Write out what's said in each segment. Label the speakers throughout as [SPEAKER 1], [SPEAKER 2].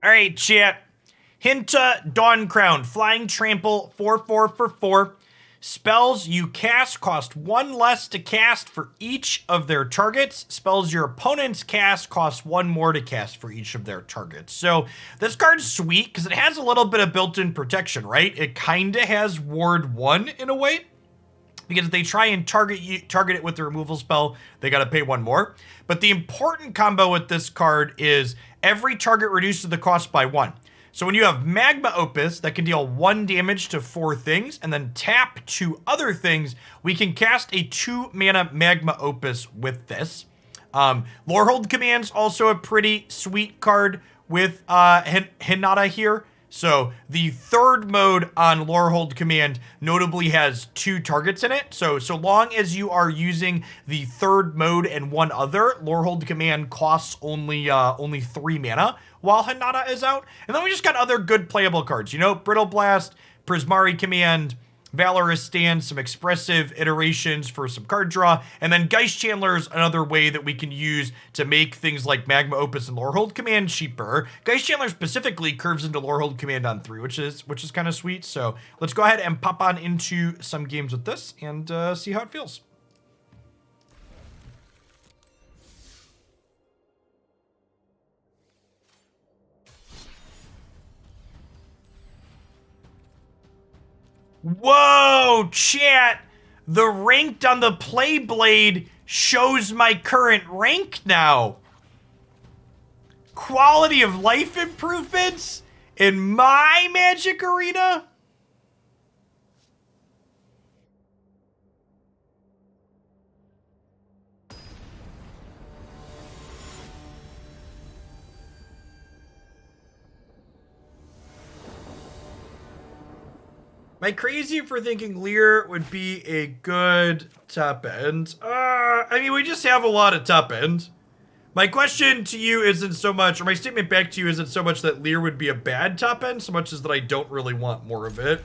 [SPEAKER 1] All right, chat. Hinata, Dawn Crown, Flying Trample, 4/4 for 4. Spells you cast cost 1 less to cast for each of their targets. Spells your opponents cast cost 1 more to cast for each of their targets. So this card's sweet because it has a little bit of built-in protection, right? It kind of has Ward 1 in a way. Because if they try and target it with the removal spell, they got to pay 1 more. But the important combo with this card is every target reduces the cost by 1. So when you have Magma Opus that can deal 1 damage to 4 things and then tap 2 other things, we can cast a 2-mana Magma Opus with this. Lorehold Command's also a pretty sweet card with Hinata here. So the third mode on Lorehold Command notably has 2 targets in it. So long as you are using the third mode and 1 other, Lorehold Command costs only 3 mana while Hinata is out. And then we just got other good playable cards, you know, Brittle Blast, Prismari Command, Valorous Stance, some expressive iterations for some card draw, and then Geistchanneler is another way that we can use to make things like Magma Opus and Lorehold Command cheaper. Geistchanneler specifically curves into Lorehold Command on 3, which is kind of sweet. So let's go ahead and pop on into some games with this and see how it feels. Whoa, chat! The ranked on the play blade shows my current rank now. Quality of life improvements in my Magic Arena? Am I crazy for thinking Lear would be a good top end? I mean, we just have a lot of top end. My question to you isn't so much, or my statement back to you isn't so much that Lear would be a bad top end, so much as that I don't really want more of it.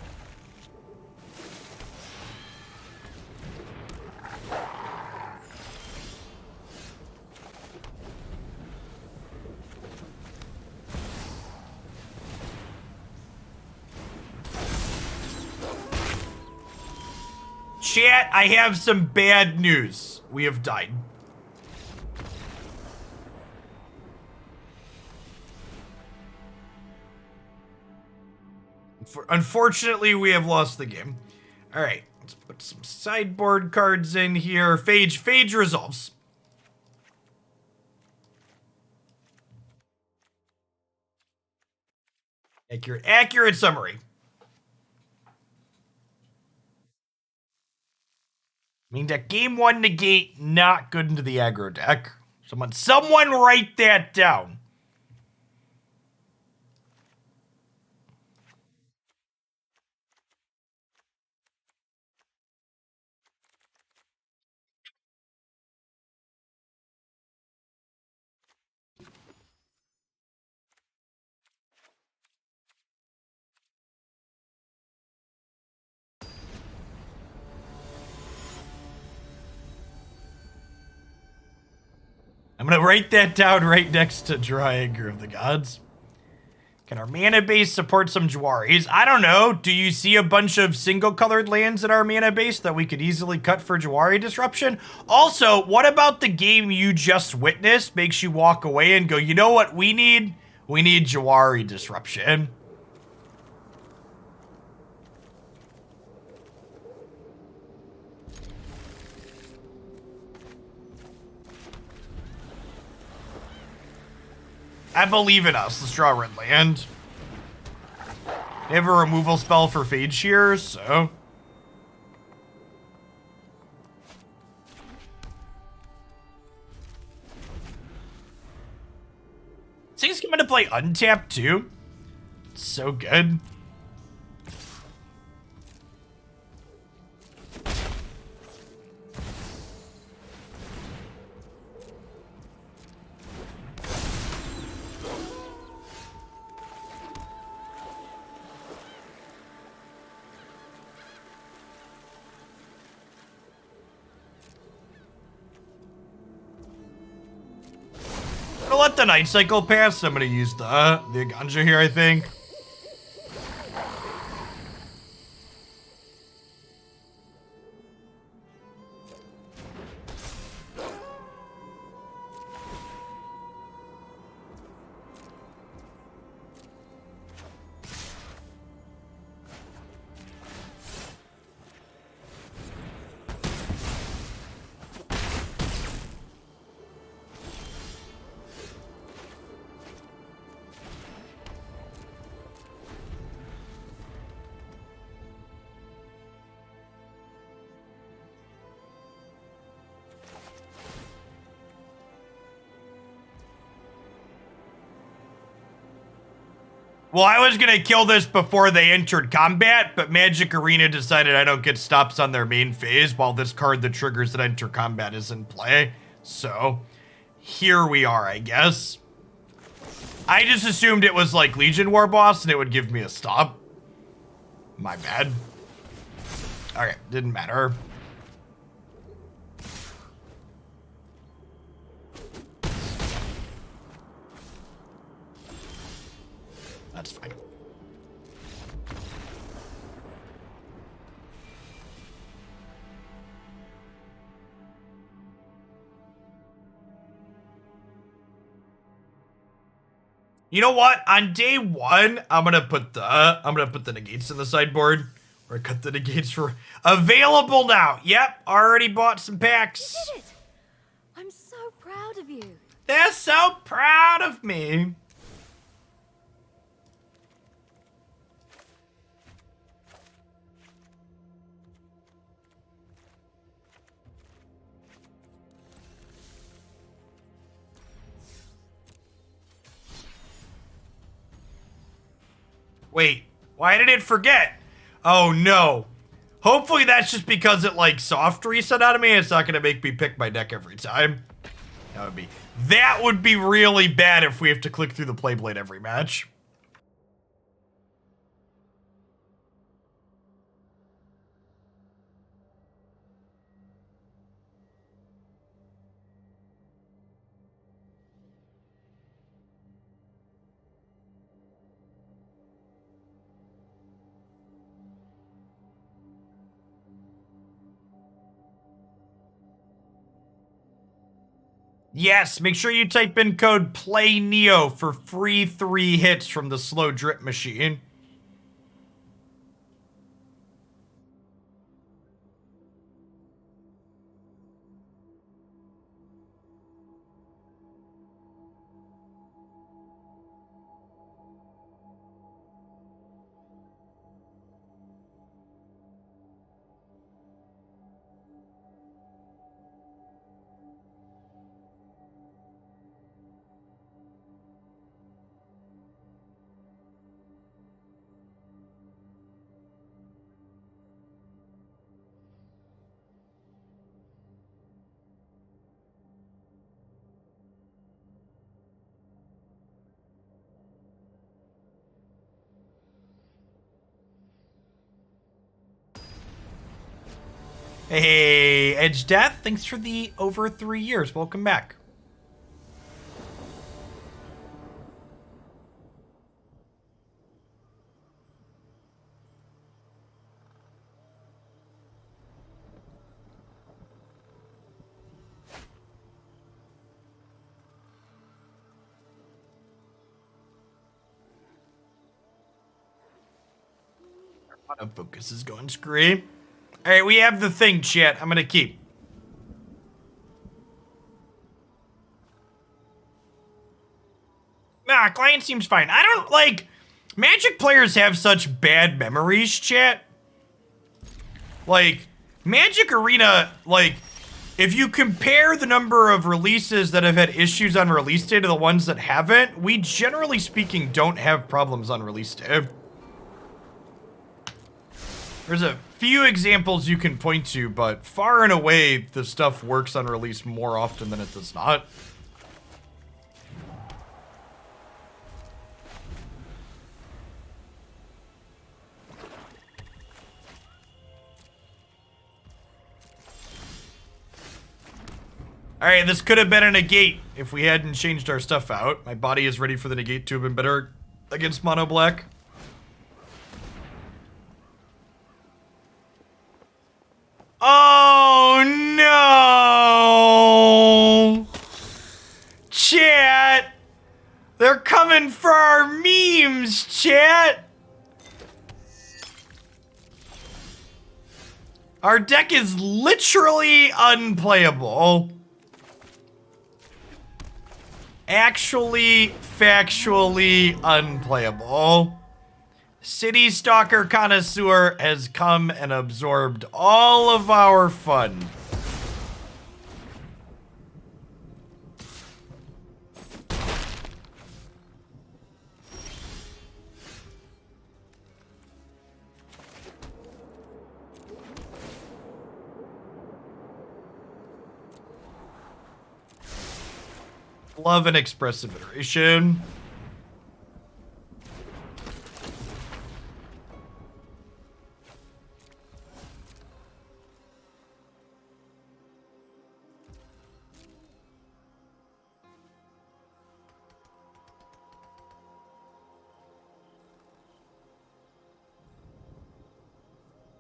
[SPEAKER 1] Chat, I have some bad news. We have died. Unfortunately, we have lost the game. All right, let's put some sideboard cards in here. Phage resolves. Accurate summary. I mean, that game 1 negate, not good into the aggro deck. Someone write that down. I'm gonna write that down right next to Anger of the Gods. Can our mana base support some Jwaris? I don't know. Do you see a bunch of single-colored lands in our mana base that we could easily cut for Jwari Disruption? Also, what about the game you just witnessed makes you walk away and go, you know what we need? We need Jwari Disruption. I believe in us. Let's draw a red land. They have a removal spell for Fade Shears, so... This thing's coming to play untapped, too. It's so good. gonna let the night cycle pass. I'm gonna use the Eiganjo here, I think. Well, I was gonna kill this before they entered combat, but Magic Arena decided I don't get stops on their main phase while this card that triggers that enter combat is in play. So, here we are, I guess. I just assumed it was like Legion War Boss and it would give me a stop. My bad. Okay, didn't matter. That's fine. You know what? On day one, I'm gonna put the negates in the sideboard. Or cut the negates for available now. Yep, already bought some packs.
[SPEAKER 2] You did it! I'm so proud of you.
[SPEAKER 1] They're so proud of me. Wait, why did it forget? Oh no. Hopefully that's just because it like soft reset out of me. It's not gonna make me pick my deck every time. That would be really bad if we have to click through the Playblade every match. Yes, make sure you type in code PLAYNEO for free 3 hits from the slow drip machine. Hey, Edge Death, thanks for the over 3 years. Welcome back. Focus is going scream. All right, we have the thing, chat. I'm gonna keep. Nah, client seems fine. I don't like Magic players have such bad memories, chat. Like Magic Arena, like if you compare the number of releases that have had issues on release day to the ones that haven't, we generally speaking don't have problems on release day. There's a few examples you can point to, but far and away, the stuff works on release more often than it does not. All Alright, this could have been a negate if we hadn't changed our stuff out. My body is ready for the negate to have been better against mono black. Oh no! Chat! They're coming for our memes, chat! Our deck is literally unplayable. Actually, factually unplayable. City Stalker Connoisseur has come and absorbed all of our fun. Love an Expressive Iteration.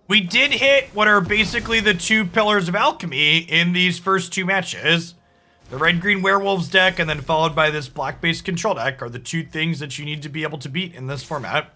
[SPEAKER 1] We did hit what are basically the two pillars of alchemy in these first two matches. The red-green werewolves deck and then followed by this black-based control deck are the two things that you need to be able to beat in this format.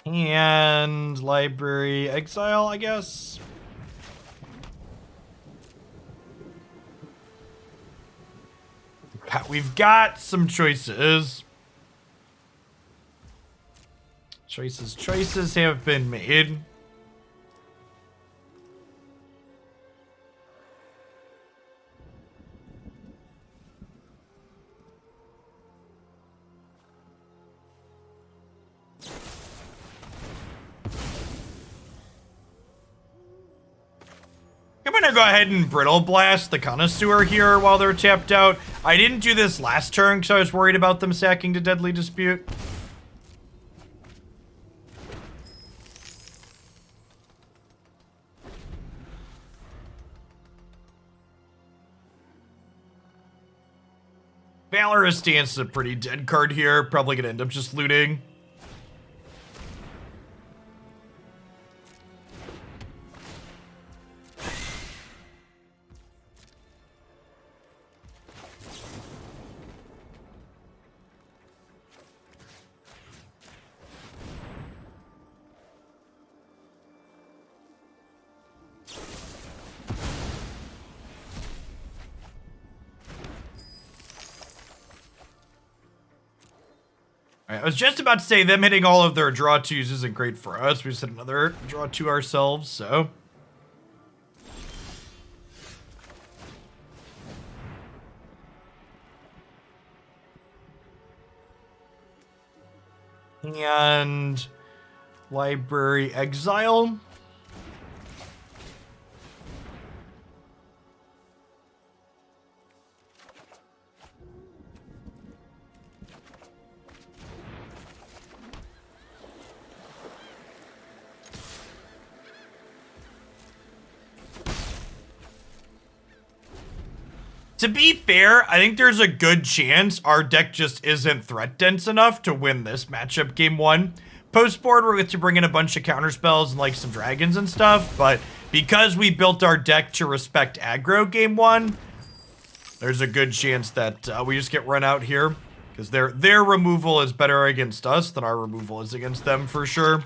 [SPEAKER 1] And Library Exile, I guess. We've got some choices. Choices have been made. I'm gonna go ahead and Brittle Blast the Connoisseur here while they're tapped out. I didn't do this last turn because I was worried about them sacking to Deadly Dispute. Valorous Stance is a pretty dead card here. Probably gonna end up just looting. I was just about to say them hitting all of their draw twos isn't great for us. We just hit another draw two ourselves, so. And Library Exile. To be fair, I think there's a good chance our deck just isn't threat dense enough to win this matchup game one. Post board, we're going to bring in a bunch of counter spells and like some dragons and stuff, but because we built our deck to respect aggro game one, there's a good chance that we just get run out here because their removal is better against us than our removal is against them for sure.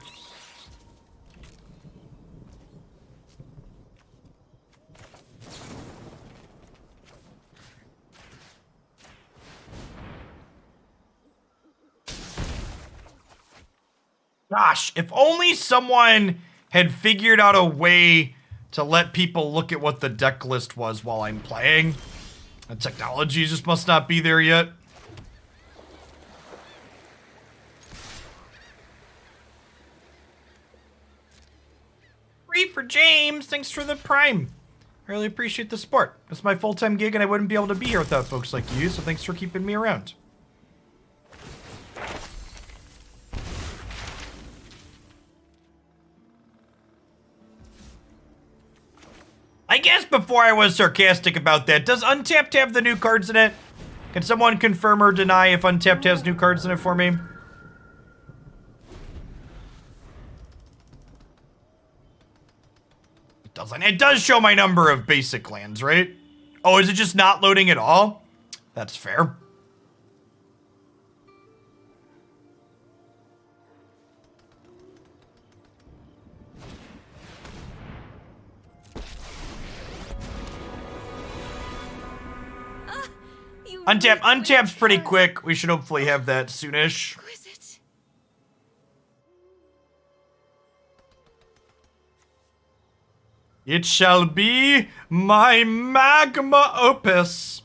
[SPEAKER 1] Gosh, if only someone had figured out a way to let people look at what the deck list was while I'm playing. The technology just must not be there yet. Free for James, thanks for the Prime. I really appreciate the support. It's my full-time gig and I wouldn't be able to be here without folks like you, so thanks for keeping me around. I guess before I was sarcastic about that, does Untapped have the new cards in it? Can someone confirm or deny if Untapped has new cards in it for me? It doesn't. It does show my number of basic lands, right? Oh, is it just not loading at all? That's fair. Untapped's pretty quick. We should hopefully have that soonish. It shall be my Magma Opus.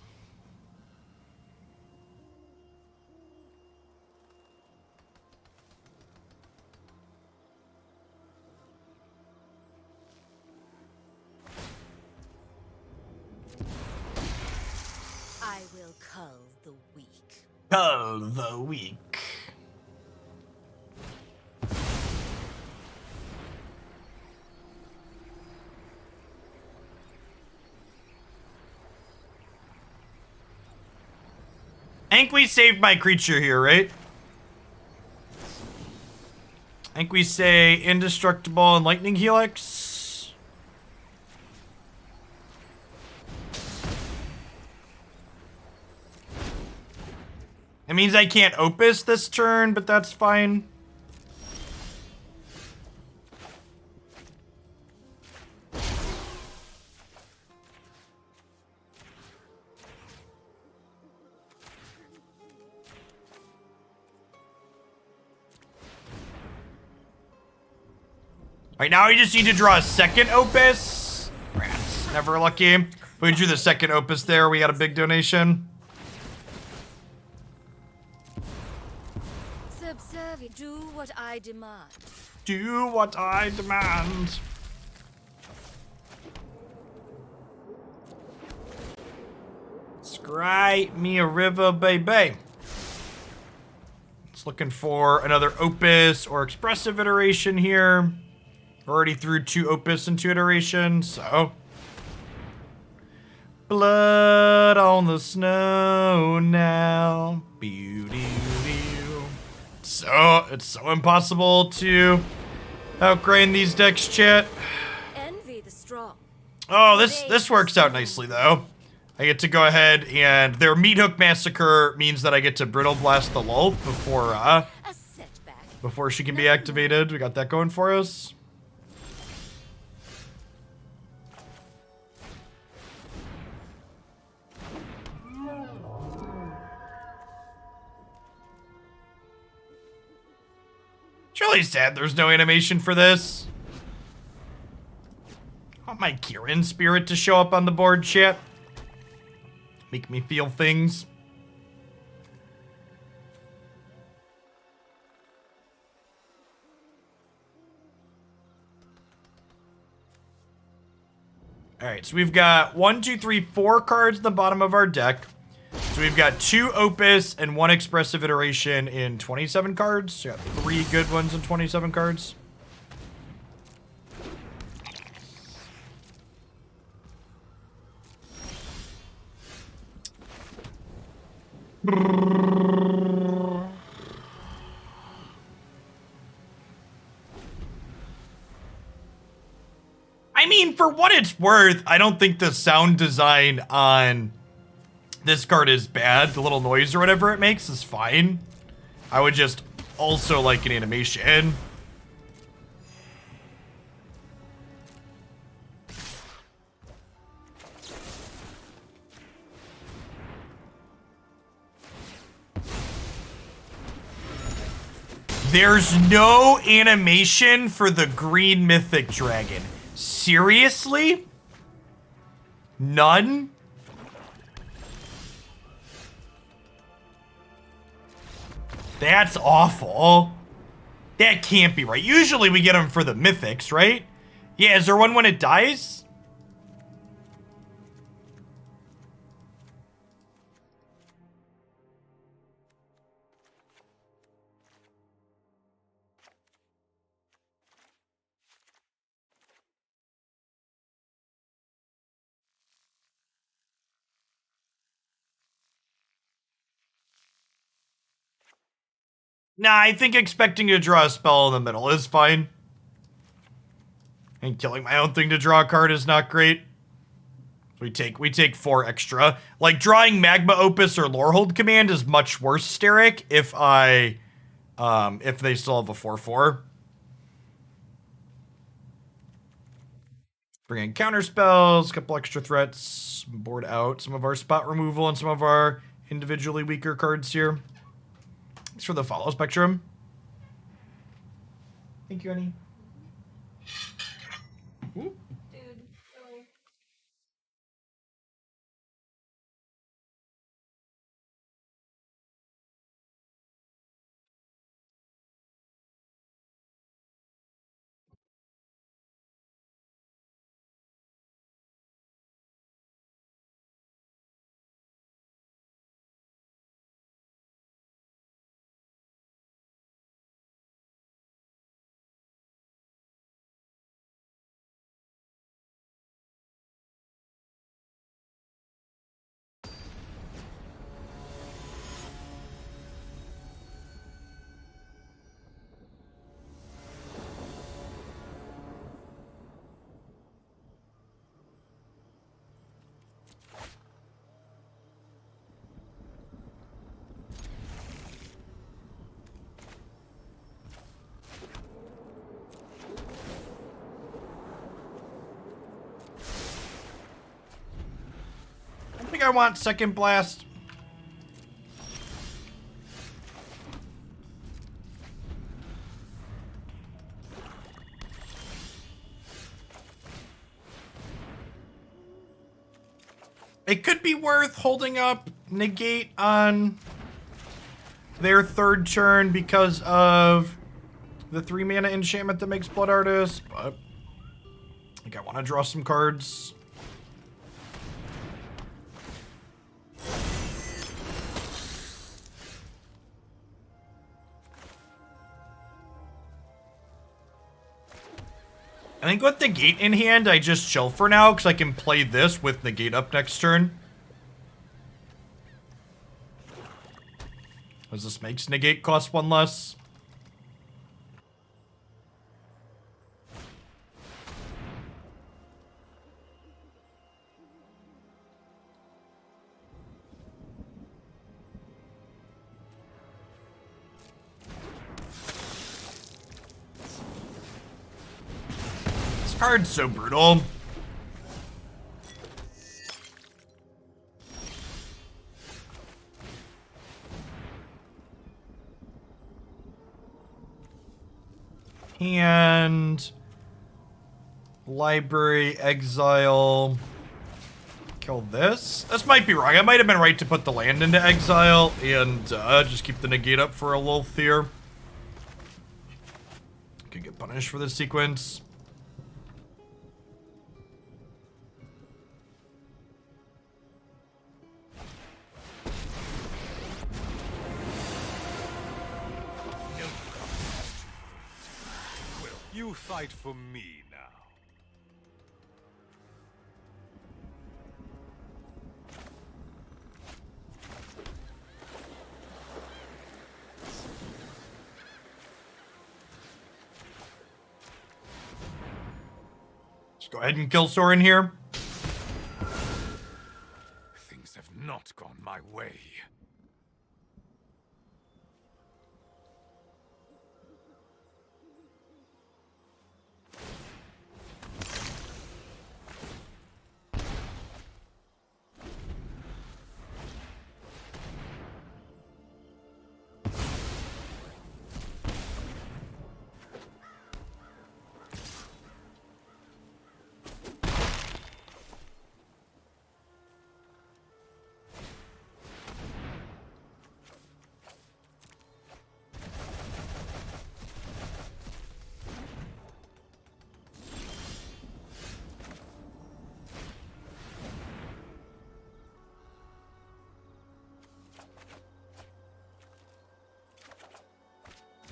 [SPEAKER 2] I will cull the weak.
[SPEAKER 1] Cull the weak. I think we saved my creature here, right? I think we say Indestructible and Lightning Helix. It means I can't Opus this turn, but that's fine. Right now, we just need to draw a second Opus. Rats, never lucky. If we drew the second Opus there, we got a big donation.
[SPEAKER 2] Subservient, do what I demand.
[SPEAKER 1] Do what I demand. Scry me a river, baby. It's looking for another Opus or Expressive Iteration here. Already threw 2 Opus and 2 Iteration, so. Blood on the snow now. So, it's so impossible to outgrind these decks, chat.
[SPEAKER 2] Envy the strong.
[SPEAKER 1] Oh, this works out nicely, though. I get to go ahead and their Meat Hook Massacre means that I get to Brittle Blast the Lulth before she can be activated. We got that going for us. It's really sad there's no animation for this. I want my Kieran spirit to show up on the board, chat. Make me feel things. Alright, so we've got 1, 2, 3, 4 cards at the bottom of our deck. So we've got 2 Opus and 1 Expressive Iteration in 27 cards. So we got 3 good ones in 27 cards. I mean, for what it's worth, I don't think the sound design on this card is bad. The little noise or whatever it makes is fine. I would just also like an animation. There's no animation for the green mythic dragon. Seriously? None? That's awful. That can't be right. Usually we get them for the mythics, right? Yeah, is there one when it dies? Nah, I think expecting to draw a spell in the middle is fine. And killing my own thing to draw a card is not great. We take 4 extra. Like, drawing Magma Opus or Lorehold Command is much worse, Steric, if they still have a 4/4. Bring in counter spells, a couple extra threats, board out some of our spot removal and some of our individually weaker cards here. Thanks for the follow, Spectrum. Thank you, honey. Ooh.
[SPEAKER 3] Dude, really.
[SPEAKER 1] I think I want Second Blast. It could be worth holding up Negate on their 3rd turn because of the 3 mana enchantment that makes Blood Artist, but I think I want to draw some cards. I think with Negate in hand, I just chill for now, because I can play this with Negate up next turn. As this makes Negate cost 1 less. Card's so brutal. And library, exile, kill this. This might be wrong. I might have been right to put the land into exile and just keep the negate up for a little here. Could get punished for this sequence.
[SPEAKER 4] You fight for me now.
[SPEAKER 1] Let's go ahead and kill Sorin here.
[SPEAKER 4] Things have not gone my way.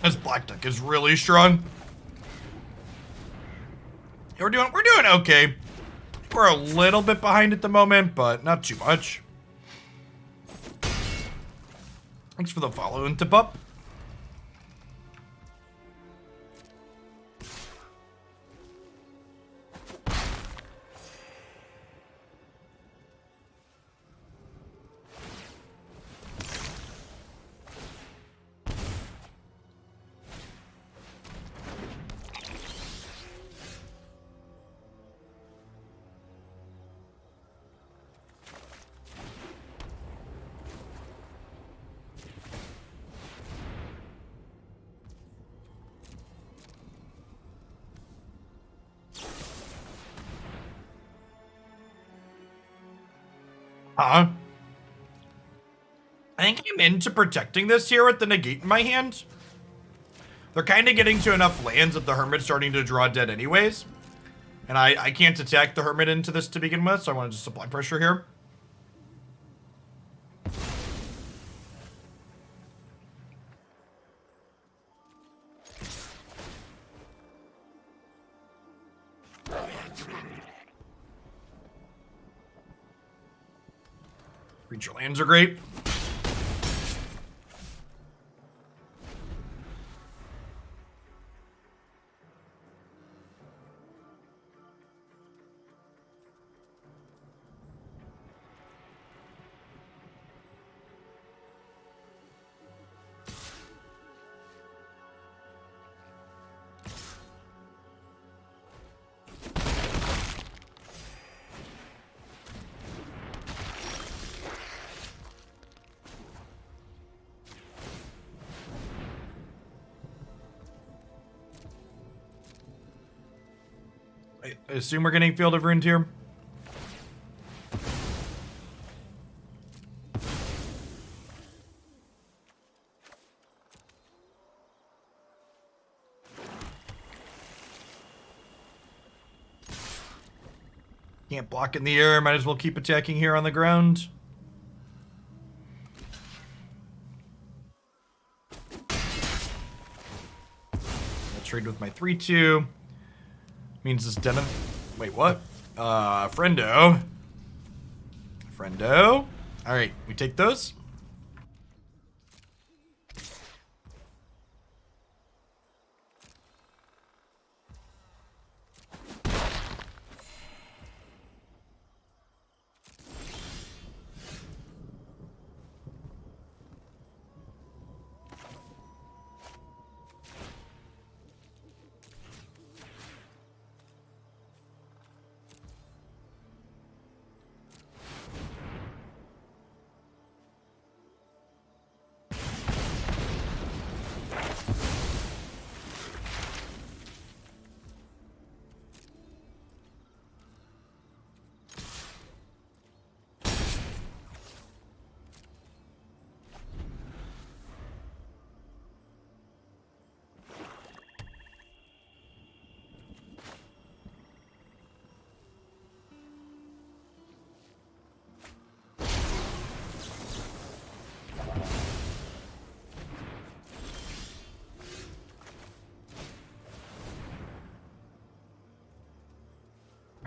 [SPEAKER 1] This black deck is really strong. Yeah, we're doing okay. We're a little bit behind at the moment, but not too much. Thanks for the follow and tip up. I think I'm into protecting this here with the Negate in my hand. They're kind of getting to enough lands that the Hermit's starting to draw dead anyways. And I can't attack the Hermit into this to begin with, so I want to just apply pressure here. Creature lands are great. I assume we're getting Field of Runes here. Can't block in the air, might as well keep attacking here on the ground. I'll trade with my 3/2. Means this denim. Wait, what? Friendo. Friendo. Alright, we take those.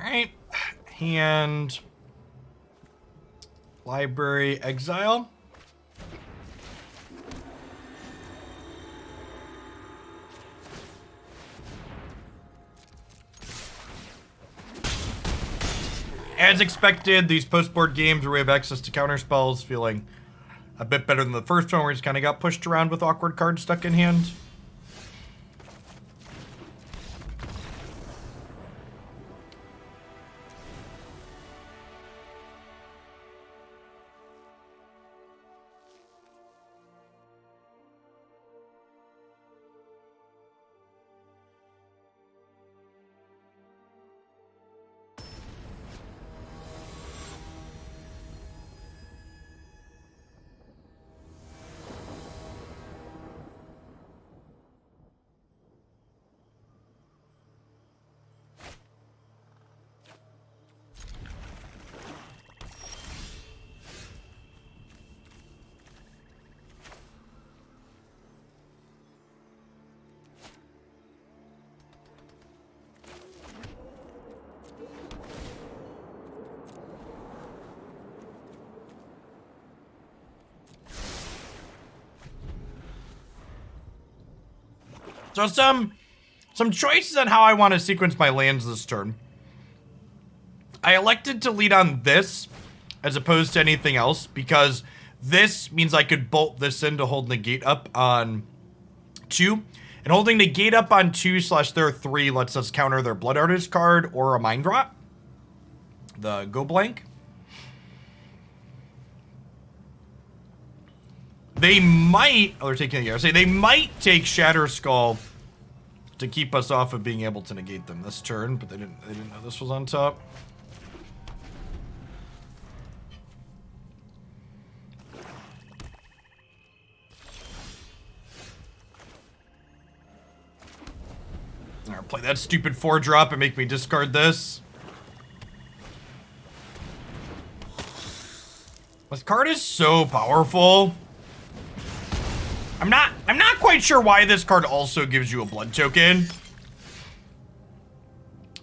[SPEAKER 1] Alright, hand, library, exile. As expected, these post-board games where we have access to counter spells feeling a bit better than the first one where we just kind of got pushed around with awkward cards stuck in hand. So some choices on how I want to sequence my lands this turn. I elected to lead on this as opposed to anything else because this means I could bolt this in to hold Negate up on 2. And holding Negate up on 2/their 3 lets us counter their Blood Artist card or a Mind Drop. The Go Blank. They might, oh, they're taking the say they might take Shatterskull to keep us off of being able to negate them this turn, but they didn't know this was on top. Alright, play that stupid 4-drop and make me discard this. This card is so powerful. I'm not quite sure why this card also gives you a blood token.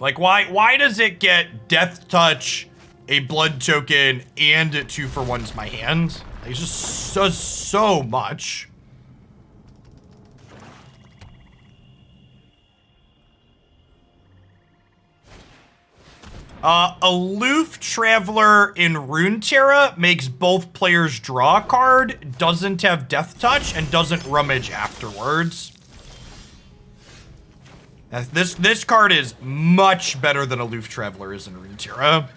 [SPEAKER 1] Like, why does it get Death Touch, a blood token, and it 2-for-1s my hand? Like, it just does so much. Aloof Traveler in Runeterra makes both players draw a card, doesn't have Death Touch, and doesn't rummage afterwards. This card is much better than Aloof Traveler is in Runeterra.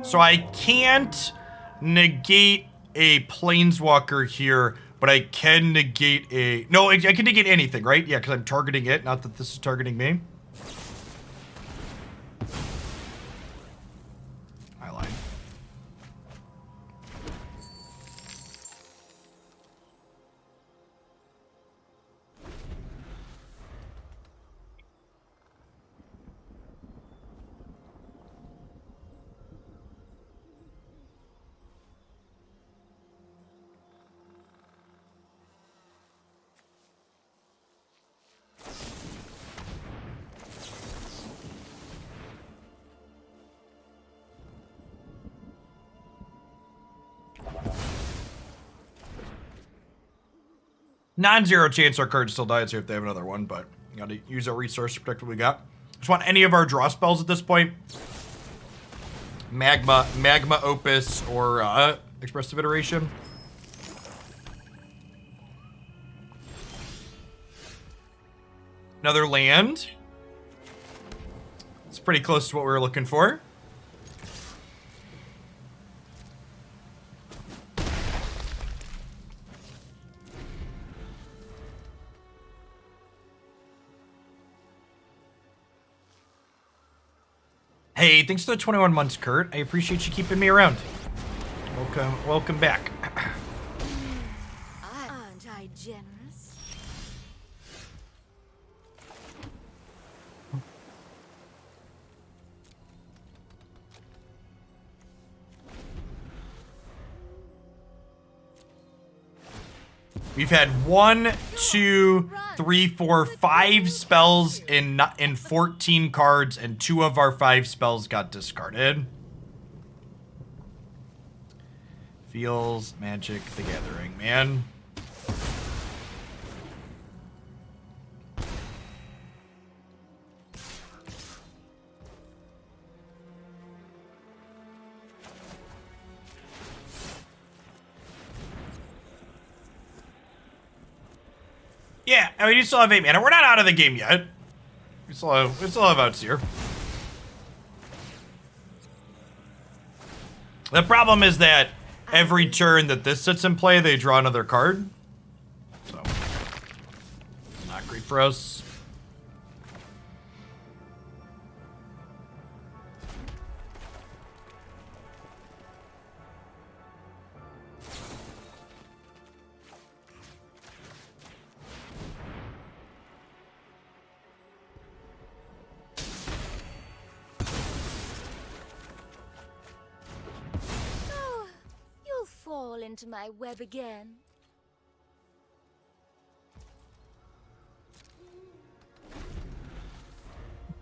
[SPEAKER 1] So I can't negate a Planeswalker here, but I can negate a... No, I can negate anything, right? Yeah, because I'm targeting it, not that this is targeting me. I lied. Non-zero chance our card still dies here if they have another one, but you gotta use our resource to protect what we got. Just want any of our draw spells at this point. Magma Opus, or Expressive Iteration. Another land. It's pretty close to what we were looking for. Hey, thanks for the 21 months, Kurt. I appreciate you keeping me around. Welcome back.
[SPEAKER 2] Aren't I generous?
[SPEAKER 1] We've had 1, 2, 3, 4, 5 spells in 14 cards, and 2 of our 5 spells got discarded. Feels Magic the Gathering, man. Yeah, I mean, you still have 8 mana. We're not out of the game yet. We still have outs here. The problem is that every turn that this sits in play, they draw another card. So, not great for us.
[SPEAKER 2] Fall into my web again.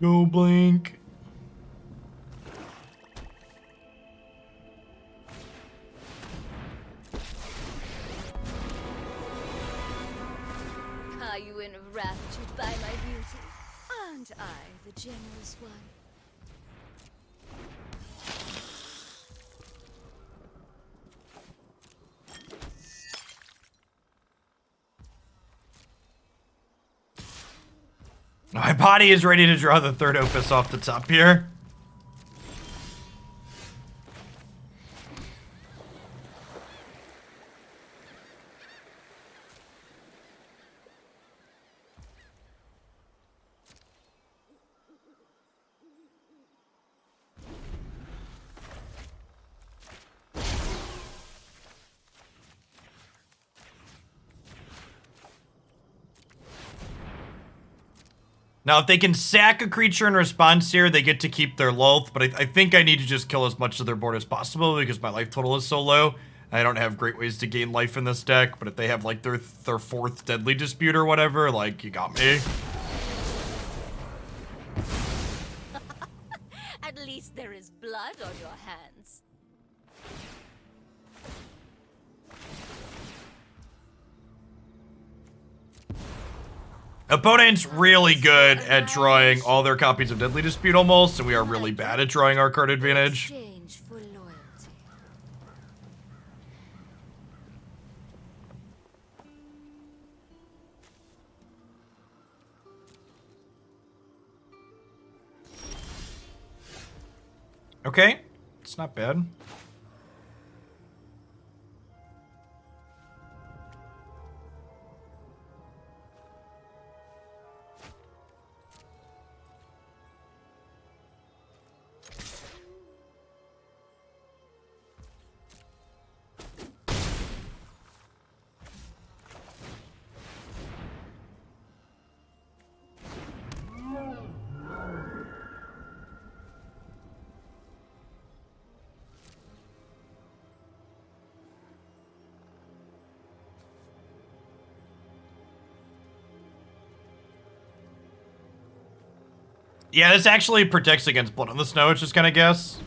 [SPEAKER 1] Go blink.
[SPEAKER 2] generous one.
[SPEAKER 1] My body is ready to draw the third opus off the top here. Now, if they can sack a creature in response here, they get to keep their Loath, but I think I need to just kill as much of their board as possible because my life total is so low. I don't have great ways to gain life in this deck, but if they have, like, their fourth Deadly Dispute or whatever, like, you got me.
[SPEAKER 2] At least there is blood on your hands.
[SPEAKER 1] Opponent's really good at drawing all their copies of Deadly Dispute almost, and we are really bad at drawing our card advantage.
[SPEAKER 2] Exchange for loyalty.
[SPEAKER 1] Okay, it's not bad. Yeah, this actually protects against Blood on the Snow, it's just gonna guess.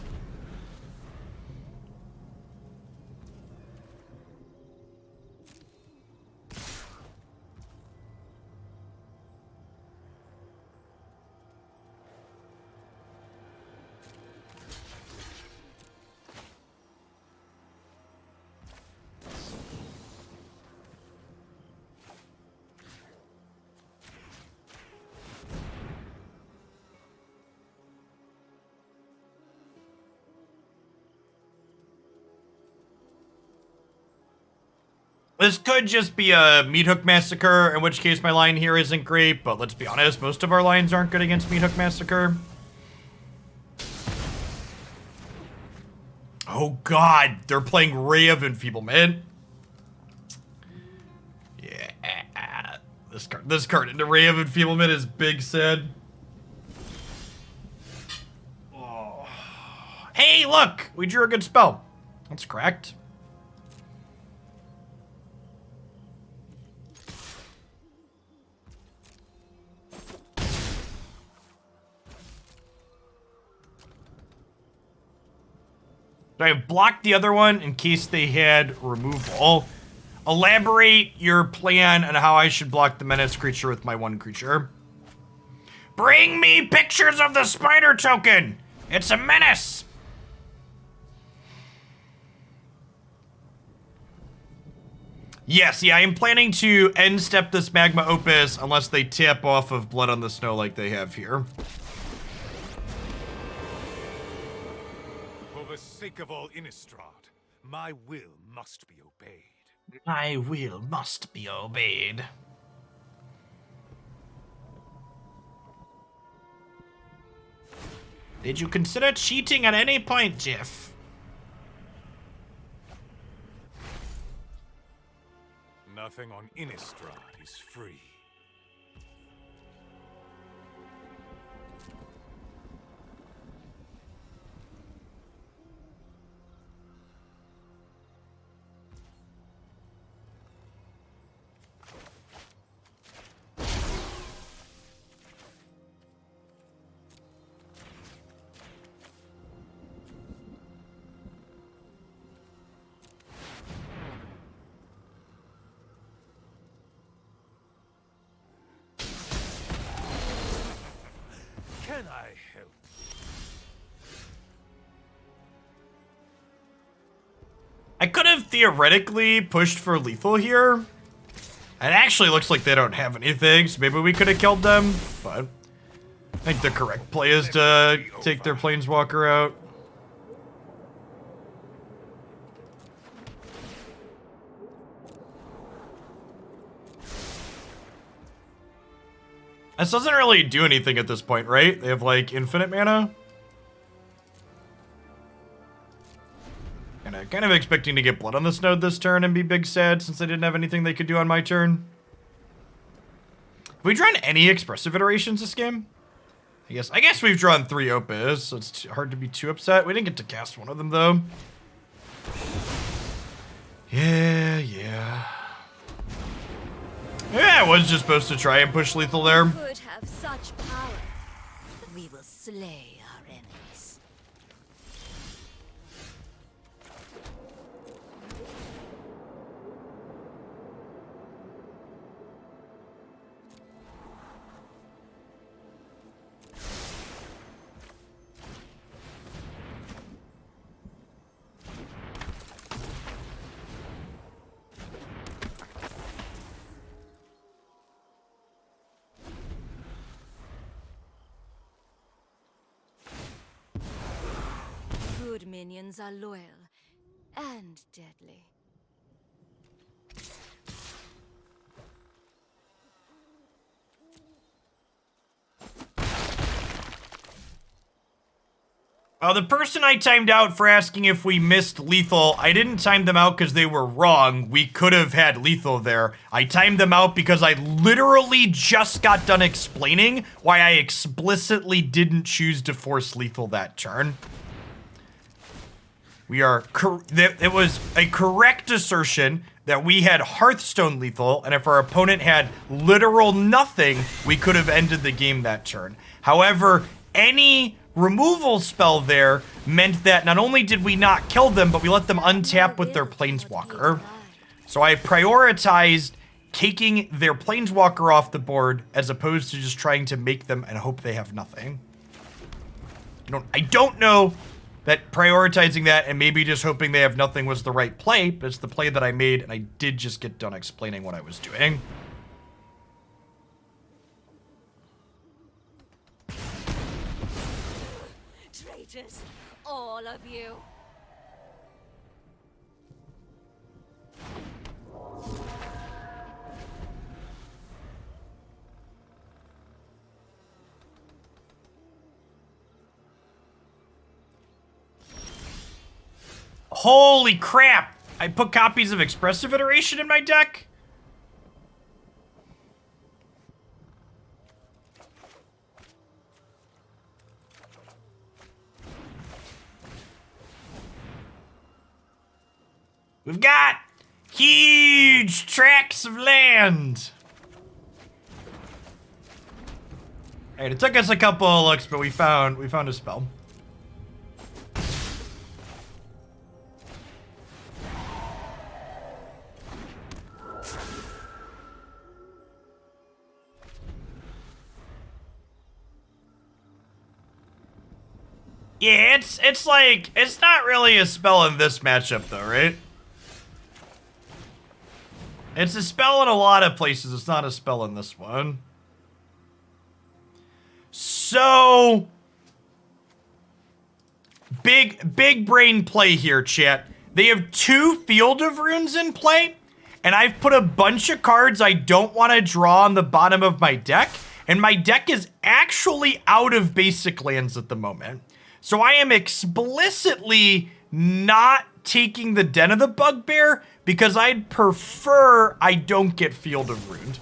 [SPEAKER 1] This could just be a Meat Hook Massacre, in which case my line here isn't great, but let's be honest, most of our lines aren't good against Meat Hook Massacre. Oh god, they're playing Ray of Enfeeblement. Yeah, this card into Ray of Enfeeblement is big said. Oh. Hey, look, we drew a good spell. That's correct. I have blocked the other one in case they had removal. Elaborate your plan on how I should block the menace creature with my one creature. Bring me pictures of the spider token! It's a menace! Yes, yeah, I am planning to end step this Magma Opus unless they tap off of Blood on the Snow like they have here.
[SPEAKER 4] For the sake of all Innistrad, my will must be obeyed.
[SPEAKER 1] My will must be obeyed. Did you consider cheating at any point, Jeff?
[SPEAKER 4] Nothing on Innistrad is free. can I help?
[SPEAKER 1] I could have theoretically pushed for lethal here. It actually looks like they don't have anything, so maybe we could have killed them, but I think the correct play is to take their Planeswalker out. This doesn't really do anything at this point, right? They have, like, infinite mana. And I'm kind of expecting to get blood on this node this turn and be big sad since they didn't have anything they could do on my turn. Have we drawn any expressive iterations this game? I guess we've drawn 3 Opus, so it's hard to be too upset. We didn't get to cast one of them, though. Yeah. Yeah, I was just supposed to try and push lethal there.
[SPEAKER 2] Could have such power. We will slay our enemies. Good minions are loyal and deadly.
[SPEAKER 1] The person I timed out for asking if we missed lethal, I didn't time them out because they were wrong. We could have had lethal there. I timed them out because I literally just got done explaining why I explicitly didn't choose to force lethal that turn. It was a correct assertion that we had Hearthstone lethal, and if our opponent had literal nothing, we could have ended the game that turn. However, any removal spell there meant that not only did we not kill them, but we let them untap with their Planeswalker. So I prioritized taking their Planeswalker off the board as opposed to just trying to make them and hope they have nothing. I don't know that prioritizing that and maybe just hoping they have nothing was the right play, but it's the play that I made, and I did just get done explaining what I was doing.
[SPEAKER 2] Traitors, all of you.
[SPEAKER 1] Holy crap! I put copies of Expressive Iteration in my deck? We've got huge tracts of land. Alright, it took us a couple of looks, but we found a spell. Yeah, it's like, it's not really a spell in this matchup though, right? It's a spell in a lot of places, it's not a spell in this one. So, big brain play here, chat. They have 2 Field of Runes in play, and I've put a bunch of cards I don't want to draw on the bottom of my deck, and my deck is actually out of basic lands at the moment. So I am explicitly not taking the Den of the Bugbear because I'd prefer I don't get Field of Ruined.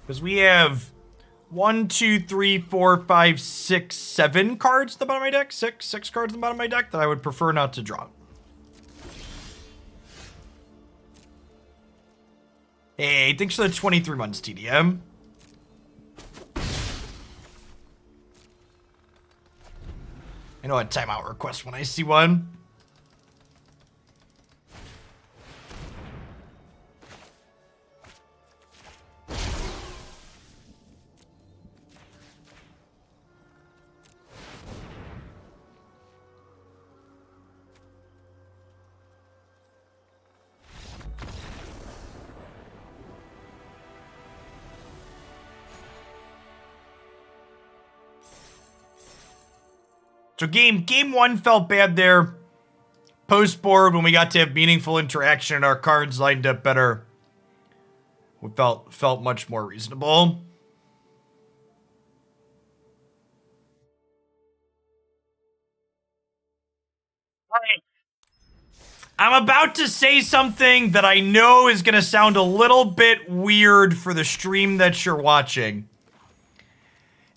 [SPEAKER 1] Because we have 1, 2, 3, 4, 5, 6, 7 cards at the bottom of my deck. Six cards at the bottom of my deck that I would prefer not to draw. Hey, thanks for the 23 months, TDM. I know a timeout request when I see one. So game one felt bad there. Post board, when we got to have meaningful interaction and our cards lined up better, we felt much more reasonable. I'm about to say something that I know is going to sound a little bit weird for the stream that you're watching.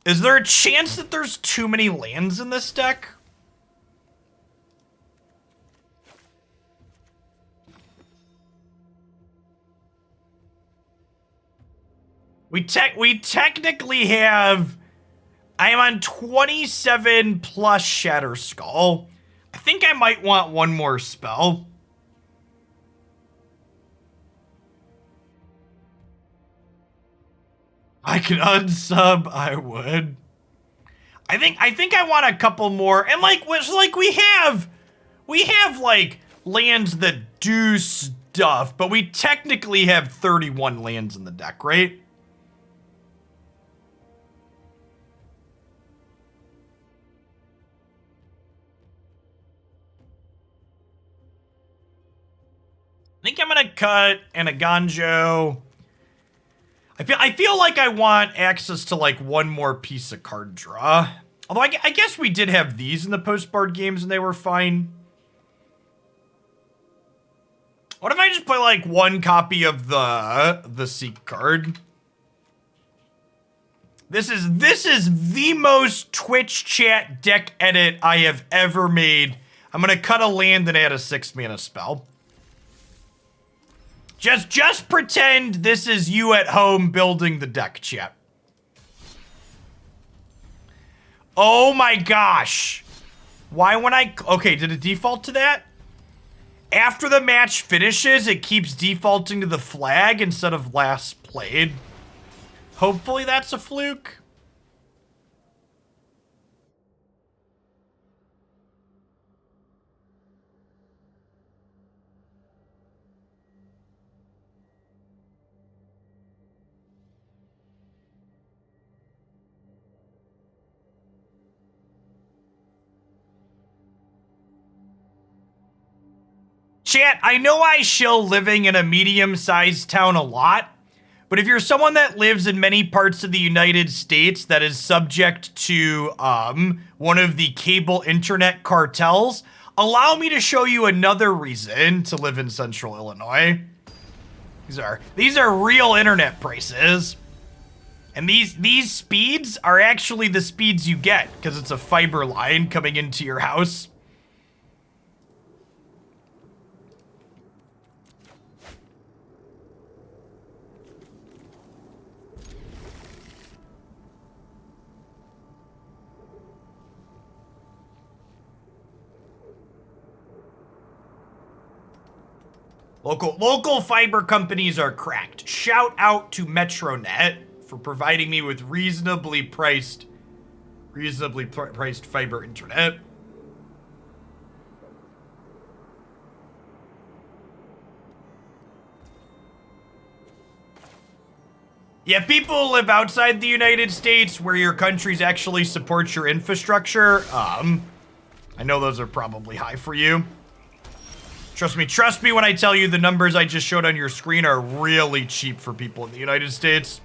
[SPEAKER 1] Is there a chance that there's too many lands in this deck? We technically have... I am on 27 plus Shatterskull. I think I might want one more spell. I could unsub, I would. I think I want a couple more, and like we have like lands that do stuff, but we technically have 31 lands in the deck, right? I think I'm gonna cut an Eiganjo. I feel like I want access to like one more piece of card draw. Although I guess we did have these in the post-board games and they were fine. What if I just play like one copy of the Seek card? This is the most Twitch chat deck edit I have ever made. I'm gonna cut a land and add a 6-mana spell. Just pretend this is you at home building the deck, chat. Oh my gosh. Why when okay, did it default to that? After the match finishes, it keeps defaulting to the flag instead of last played. Hopefully that's a fluke. Chat, I know I shill living in a medium-sized town a lot, but if you're someone that lives in many parts of the United States that is subject to one of the cable internet cartels, allow me to show you another reason to live in Central Illinois. These are real internet prices. And these speeds are actually the speeds you get because it's a fiber line coming into your house. Local fiber companies are cracked. Shout out to Metronet for providing me with reasonably priced fiber internet. Yeah, people who live outside the United States where your countries actually support your infrastructure, I know those are probably high for you. Trust me when I tell you the numbers I just showed on your screen are really cheap for people in the United States.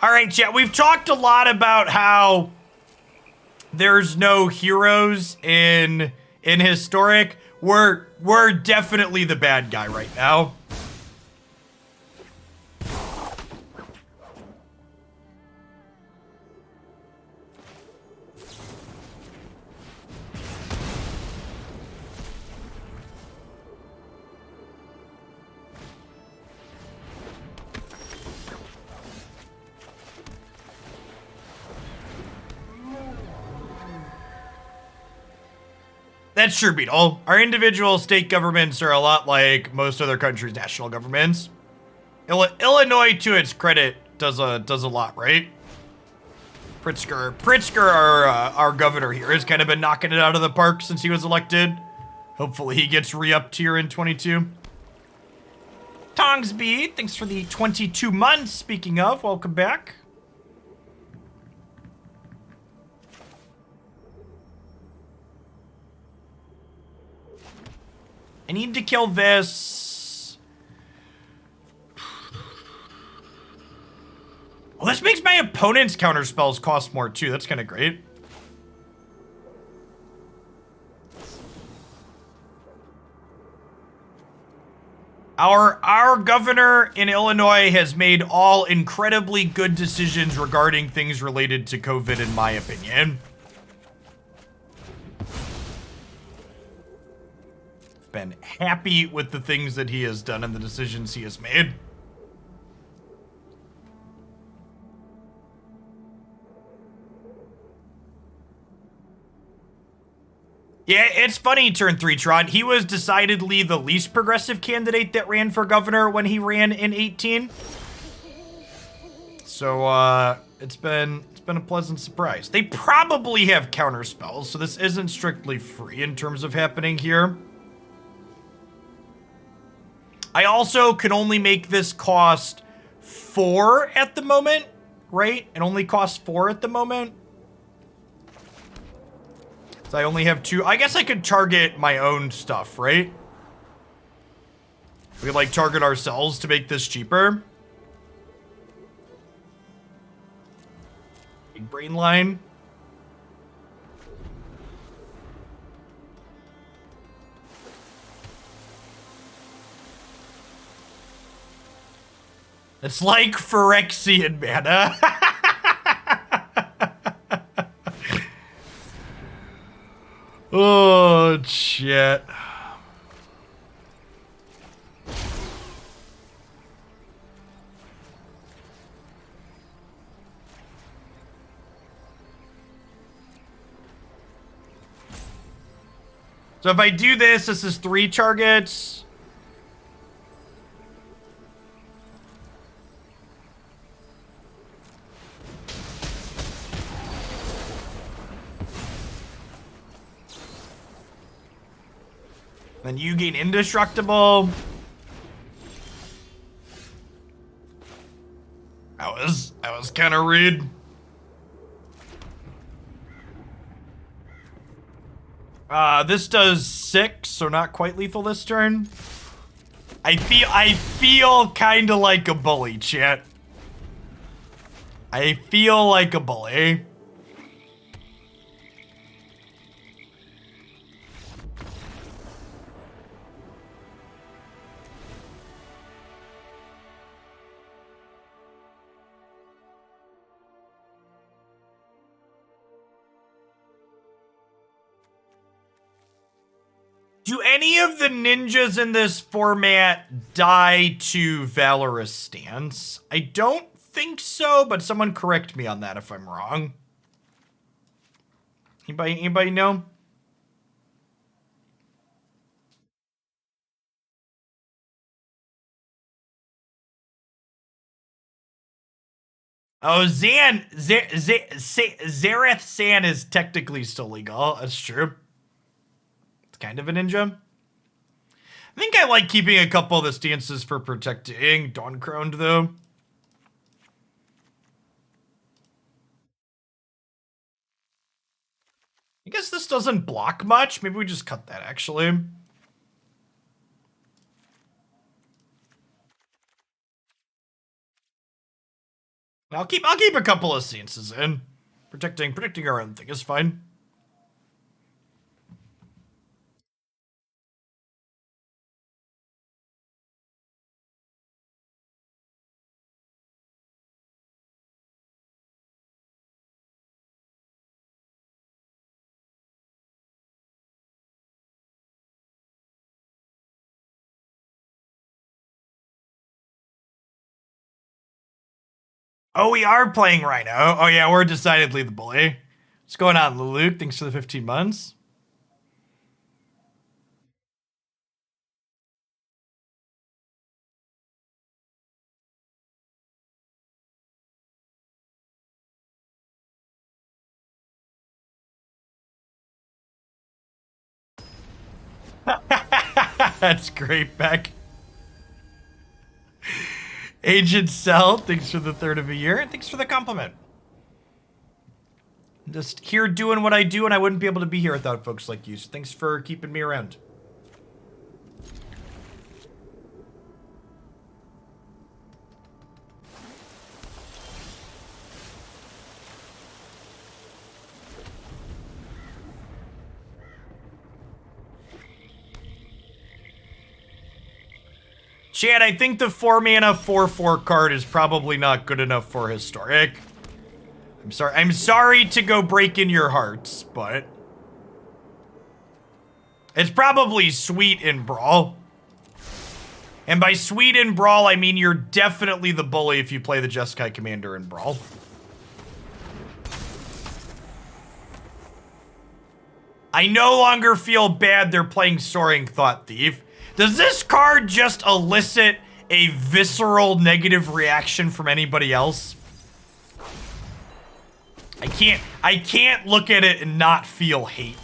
[SPEAKER 1] All right, chat, we've talked a lot about how there's no heroes in historic, we're definitely the bad guy right now. That's true, Beetle. Our individual state governments are a lot like most other countries' national governments. Illinois, to its credit, does a lot, right? Pritzker, our governor here, has kind of been knocking it out of the park since he was elected. Hopefully he gets re-upped here in 22. Tongsby, thanks for the 22 months. Speaking of, welcome back. I need to kill this. Well, this makes my opponent's counter spells cost more too. That's kind of great. Our governor in Illinois has made all incredibly good decisions regarding things related to COVID, in my opinion. Been happy with the things that he has done and the decisions he has made. Yeah, it's funny, turn 3 Tron. He was decidedly the least progressive candidate that ran for governor when he ran in 18. So, it's been a pleasant surprise. They probably have counter spells, so this isn't strictly free in terms of happening here. I also can only make this cost 4 at the moment, right? It only costs 4 at the moment. So I only have 2. I guess I could target my own stuff, right? We could, like, target ourselves to make this cheaper. Big brain line. It's like Phyrexian mana. Oh, shit. So if I do this, this is 3 targets. Then you gain indestructible. That was kind of rude. This does 6, so not quite lethal this turn. I feel kind of like a bully, chat. I feel like a bully. Do any of the ninjas in this format die to Valorous Stance? I don't think so, but someone correct me on that if I'm wrong. Anybody know? Oh, Zareth San is technically still legal. That's true. Kind of a ninja. I think I like keeping a couple of the stances for protecting Dawncrowned, though. I guess this doesn't block much. Maybe we just cut that, actually. I'll keep a couple of stances in. Protecting our own thing is fine. Oh, we are playing Rhino. Oh yeah, we're decidedly the bully. What's going on, Luke? Thanks for the 15 months. That's great, Beck. Agent Cell, thanks for the third of a year, and thanks for the compliment. I'm just here doing what I do, and I wouldn't be able to be here without folks like you, so thanks for keeping me around. Chad, I think the 4-mana 4/4 card is probably not good enough for Historic. I'm sorry to go break in your hearts, but it's probably sweet in Brawl. And by sweet in Brawl, I mean you're definitely the bully if you play the Jeskai Commander in Brawl. I no longer feel bad they're playing Soaring Thought Thief. Does this card just elicit a visceral negative reaction from anybody else? I can't look at it and not feel hate.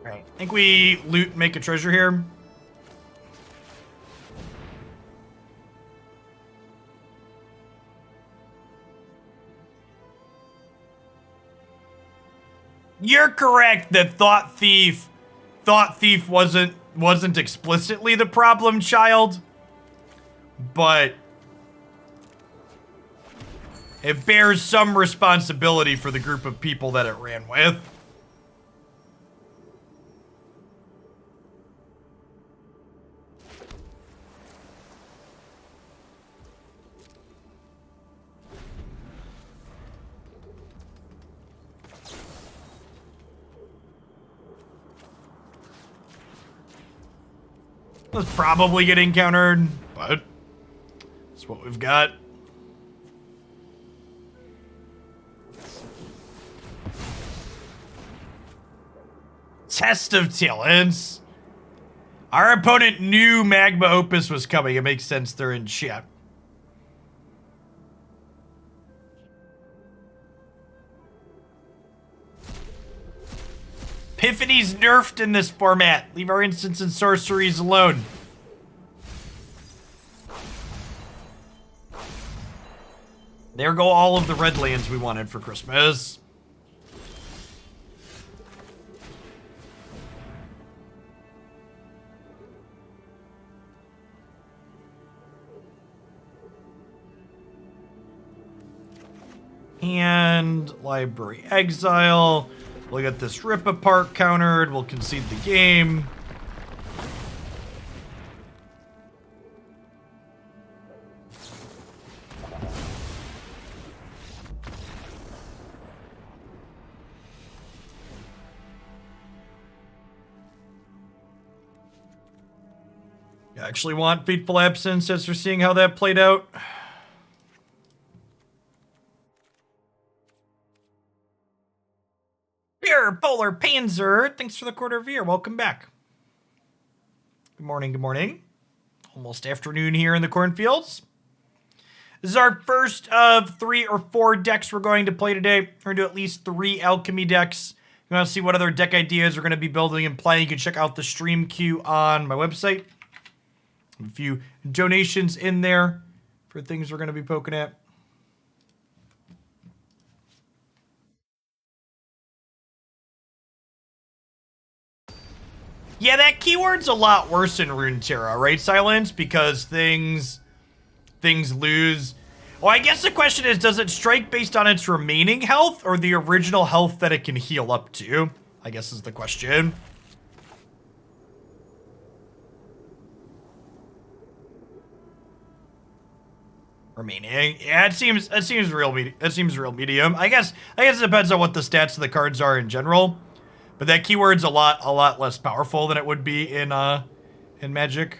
[SPEAKER 1] Alright, I think we loot and make a treasure here. You're correct that Thought Thief wasn't explicitly the problem child, but it bears some responsibility for the group of people that it ran with. Let's probably get encountered, but that's what we've got. Test of Talents. Our opponent knew Magma Opus was coming. It makes sense they're in chat. Epiphany's nerfed in this format. Leave our instants and sorceries alone. There go all of the red lands we wanted for Christmas. And Library Exile. We'll get this Rip Apart countered. We'll concede the game. You actually want Fateful Absence as we're seeing how that played out? Pure Polar Panzer, thanks for the quarter of a year. Welcome back. Good morning, good morning. Almost afternoon here in the cornfields. This is our first of 3 or 4 decks we're going to play today. We're going to do at least 3 alchemy decks. If you want to see what other deck ideas we're going to be building and playing, you can check out the stream queue on my website. A few donations in there for things we're going to be poking at. Yeah, that keyword's a lot worse in Runeterra, right, Silence? Because things lose. Well, I guess the question is, does it strike based on its remaining health or the original health that it can heal up to? I guess is the question. Remaining, yeah, it seems real medium. I guess it depends on what the stats of the cards are in general. But that keyword's a lot less powerful than it would be in Magic.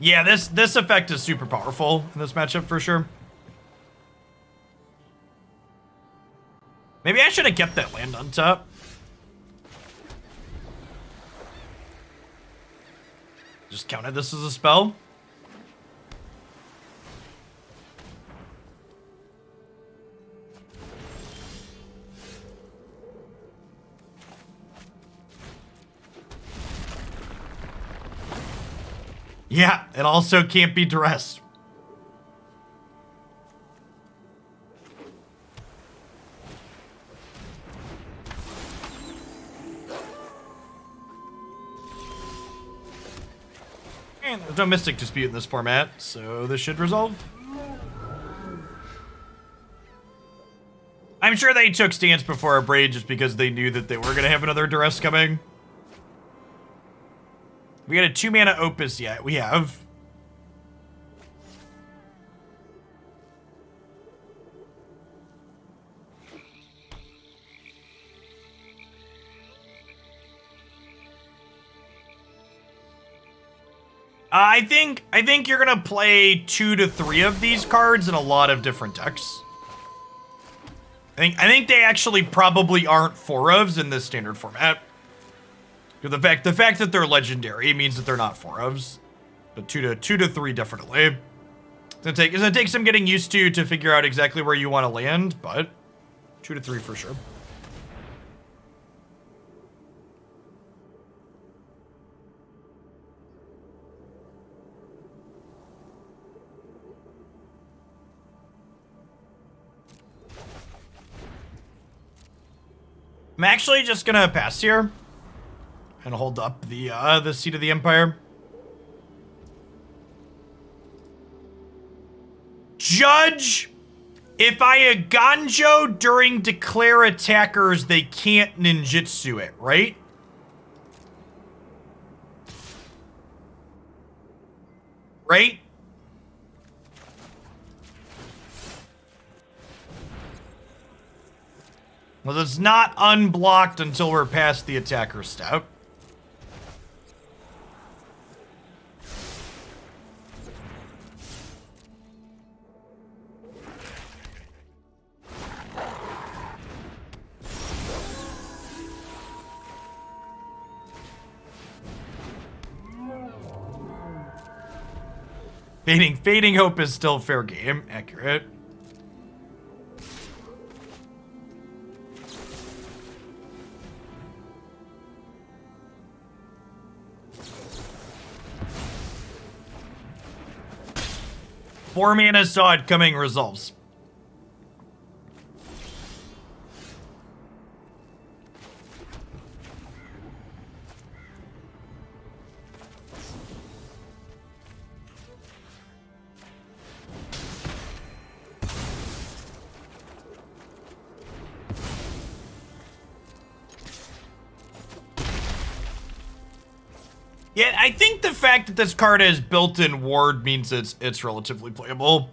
[SPEAKER 1] Yeah, this effect is super powerful in this matchup for sure. Maybe I should have kept that land on top. Just counted this as a spell. Yeah, it also can't be duress. And there's no Mystic Dispute in this format, so this should resolve. I'm sure they took Stance before Abrade just because they knew that they were going to have another duress coming. We got a 2-mana Opus yet. We have. I think you're gonna play 2 to 3 of these cards in a lot of different decks. I think they actually probably aren't 4-ofs in this standard format. The fact that they're legendary means that they're not 4-ofs, but 2 to 3 definitely. It's gonna take some getting used to figure out exactly where you want to land, but 2 to 3 for sure. I'm actually just gonna pass here and hold up the Seat of the Empire. Judge, if I Eiganjo during declare attackers, they can't ninjutsu it, right? Right? Well, it's not unblocked until we're past the attacker step. Fading Hope is still fair game. Accurate. Four mana saw it coming resolves. Yeah, I think the fact that this card has built-in ward means it's relatively playable.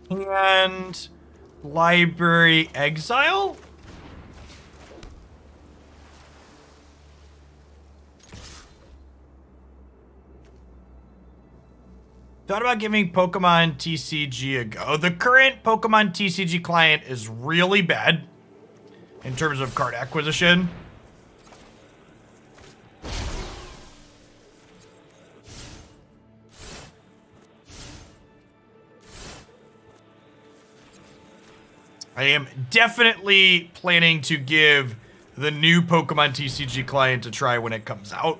[SPEAKER 1] And Library Exile? Thought about giving Pokemon TCG a go. The current Pokemon TCG client is really bad in terms of card acquisition. I am definitely planning to give the new Pokemon TCG client a try when it comes out.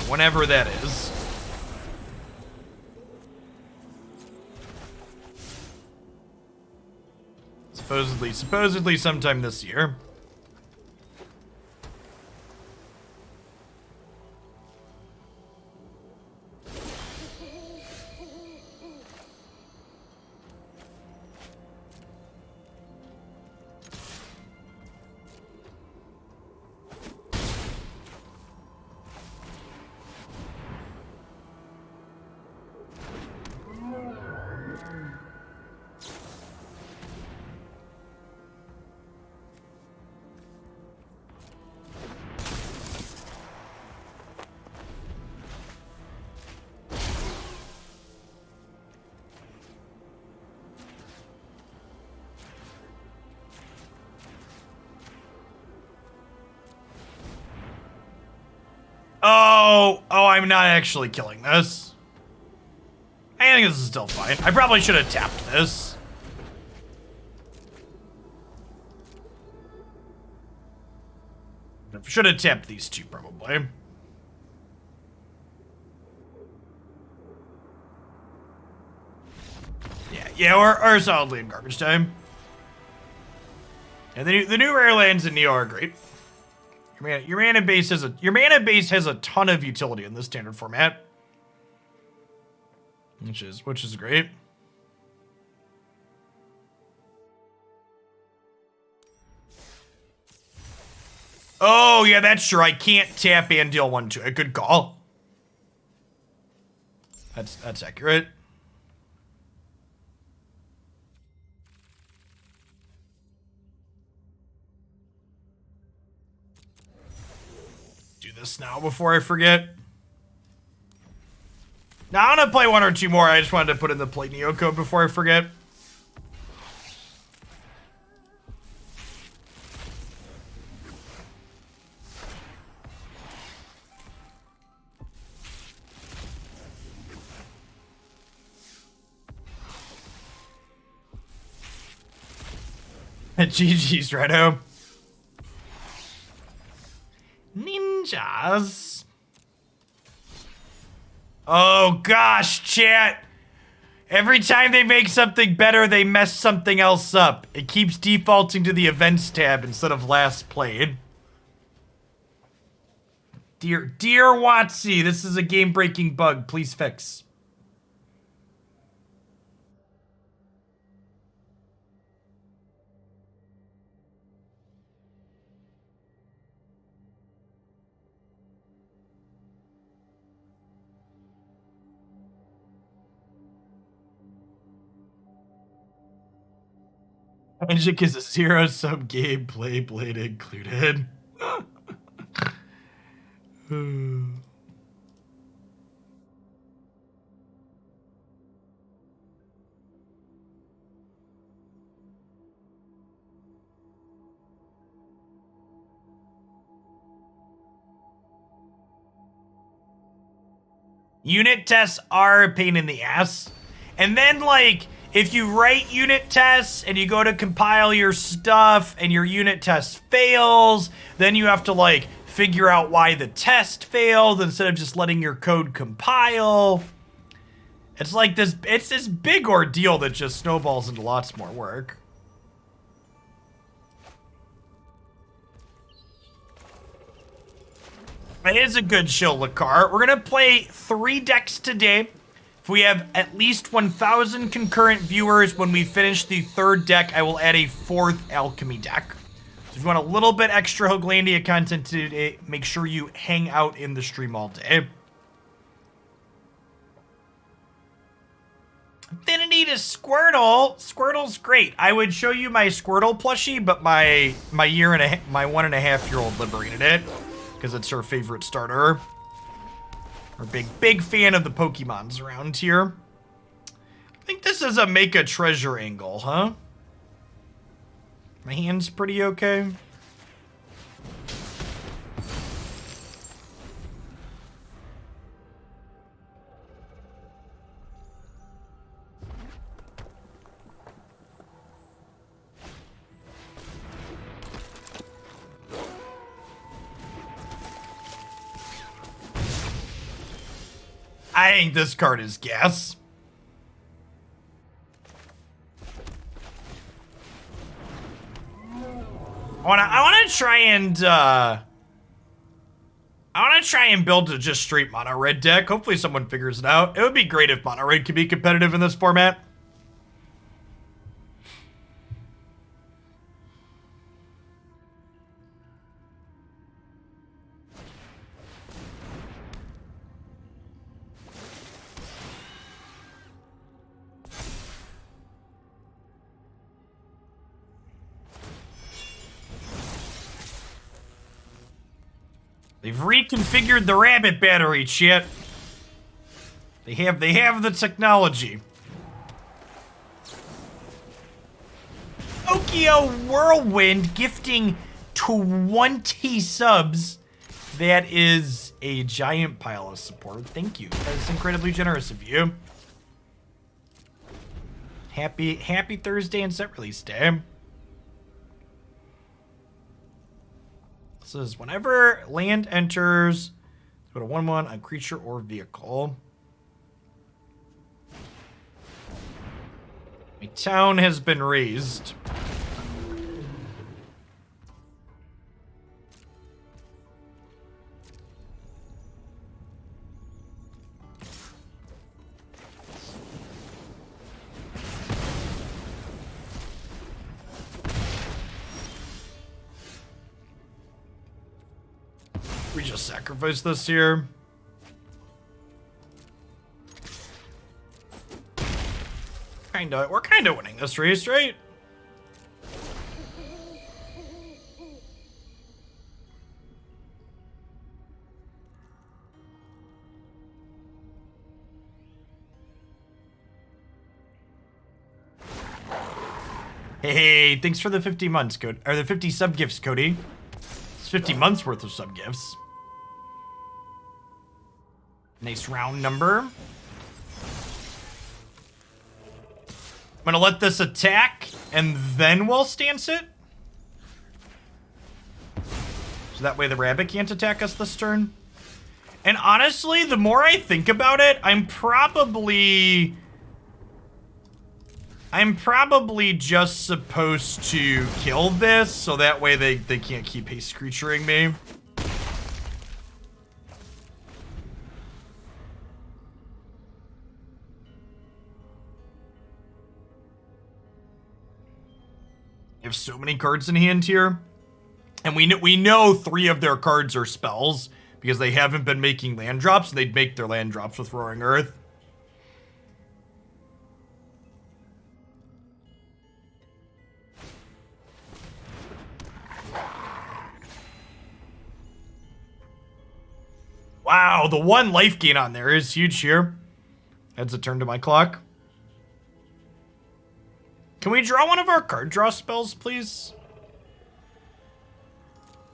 [SPEAKER 1] Whenever that is. Supposedly sometime this year. Oh, I'm not actually killing this. I think this is still fine. I probably should have tapped this. Should have tapped these two, probably. Yeah, or solidly in garbage time. And the new rare lands in Neo are great. Your mana base has a ton of utility in this standard format, which is great. Oh yeah, that's true. I can't tap and deal 1/2. A good call. That's accurate. This now before I forget. Now I'm gonna play one or two more. I just wanted to put in the play Neo code before I forget. GG's, Redo. Ninjas. Oh gosh, chat. Every time they make something better, they mess something else up. It keeps defaulting to the events tab instead of last played. Dear Watsy, this is a game-breaking bug. Please fix. Magic is a zero-sum game, play blade included. Unit tests are a pain in the ass. And then, like, if you write unit tests and you go to compile your stuff and your unit test fails, then you have to, like, figure out why the test failed instead of just letting your code compile. It's like this, it's this big ordeal that just snowballs into lots more work. It is a good show, Lakar. We're gonna play 3 decks today. If we have at least 1,000 concurrent viewers when we finish the 3rd deck, I will add a 4th Alchemy deck. So if you want a little bit extra Hoaglandia content today, make sure you hang out in the stream all day. Affinity to Squirtle. Squirtle's great. I would show you my Squirtle plushie, but my 1.5-year-old liberated it because it's her favorite starter. We're big fan of the Pokemons around here. I think this is a make a treasure angle, huh? My hand's pretty okay. I think this card is gas. I wanna try and build a just straight mono red deck. Hopefully someone figures it out. It would be great if mono red could be competitive in this format. They've reconfigured the rabbit battery, shit. They have the technology. Tokyo Whirlwind gifting 20 subs. That is a giant pile of support. Thank you. That's incredibly generous of you. Happy Thursday and set release day. This is whenever land enters, put a 1/1 on creature or vehicle. A town has been raised. We just sacrifice this here. We're kinda winning this race, right? Hey, thanks for the 50 months, Cody. Or the 50 sub gifts, Cody. It's 50 months worth of sub gifts. Nice round number. I'm gonna let this attack, and then we'll stance it. So that way the rabbit can't attack us this turn. And honestly, the more I think about it, I'm probably just supposed to kill this, so that way they can't keep haste creaturing me. You have so many cards in hand here. And we know 3 of their cards are spells because they haven't been making land drops, and they'd make their land drops with Roaring Earth. Wow, the 1 life gain on there is huge here. Adds a turn to my clock. Can we draw one of our card draw spells, please?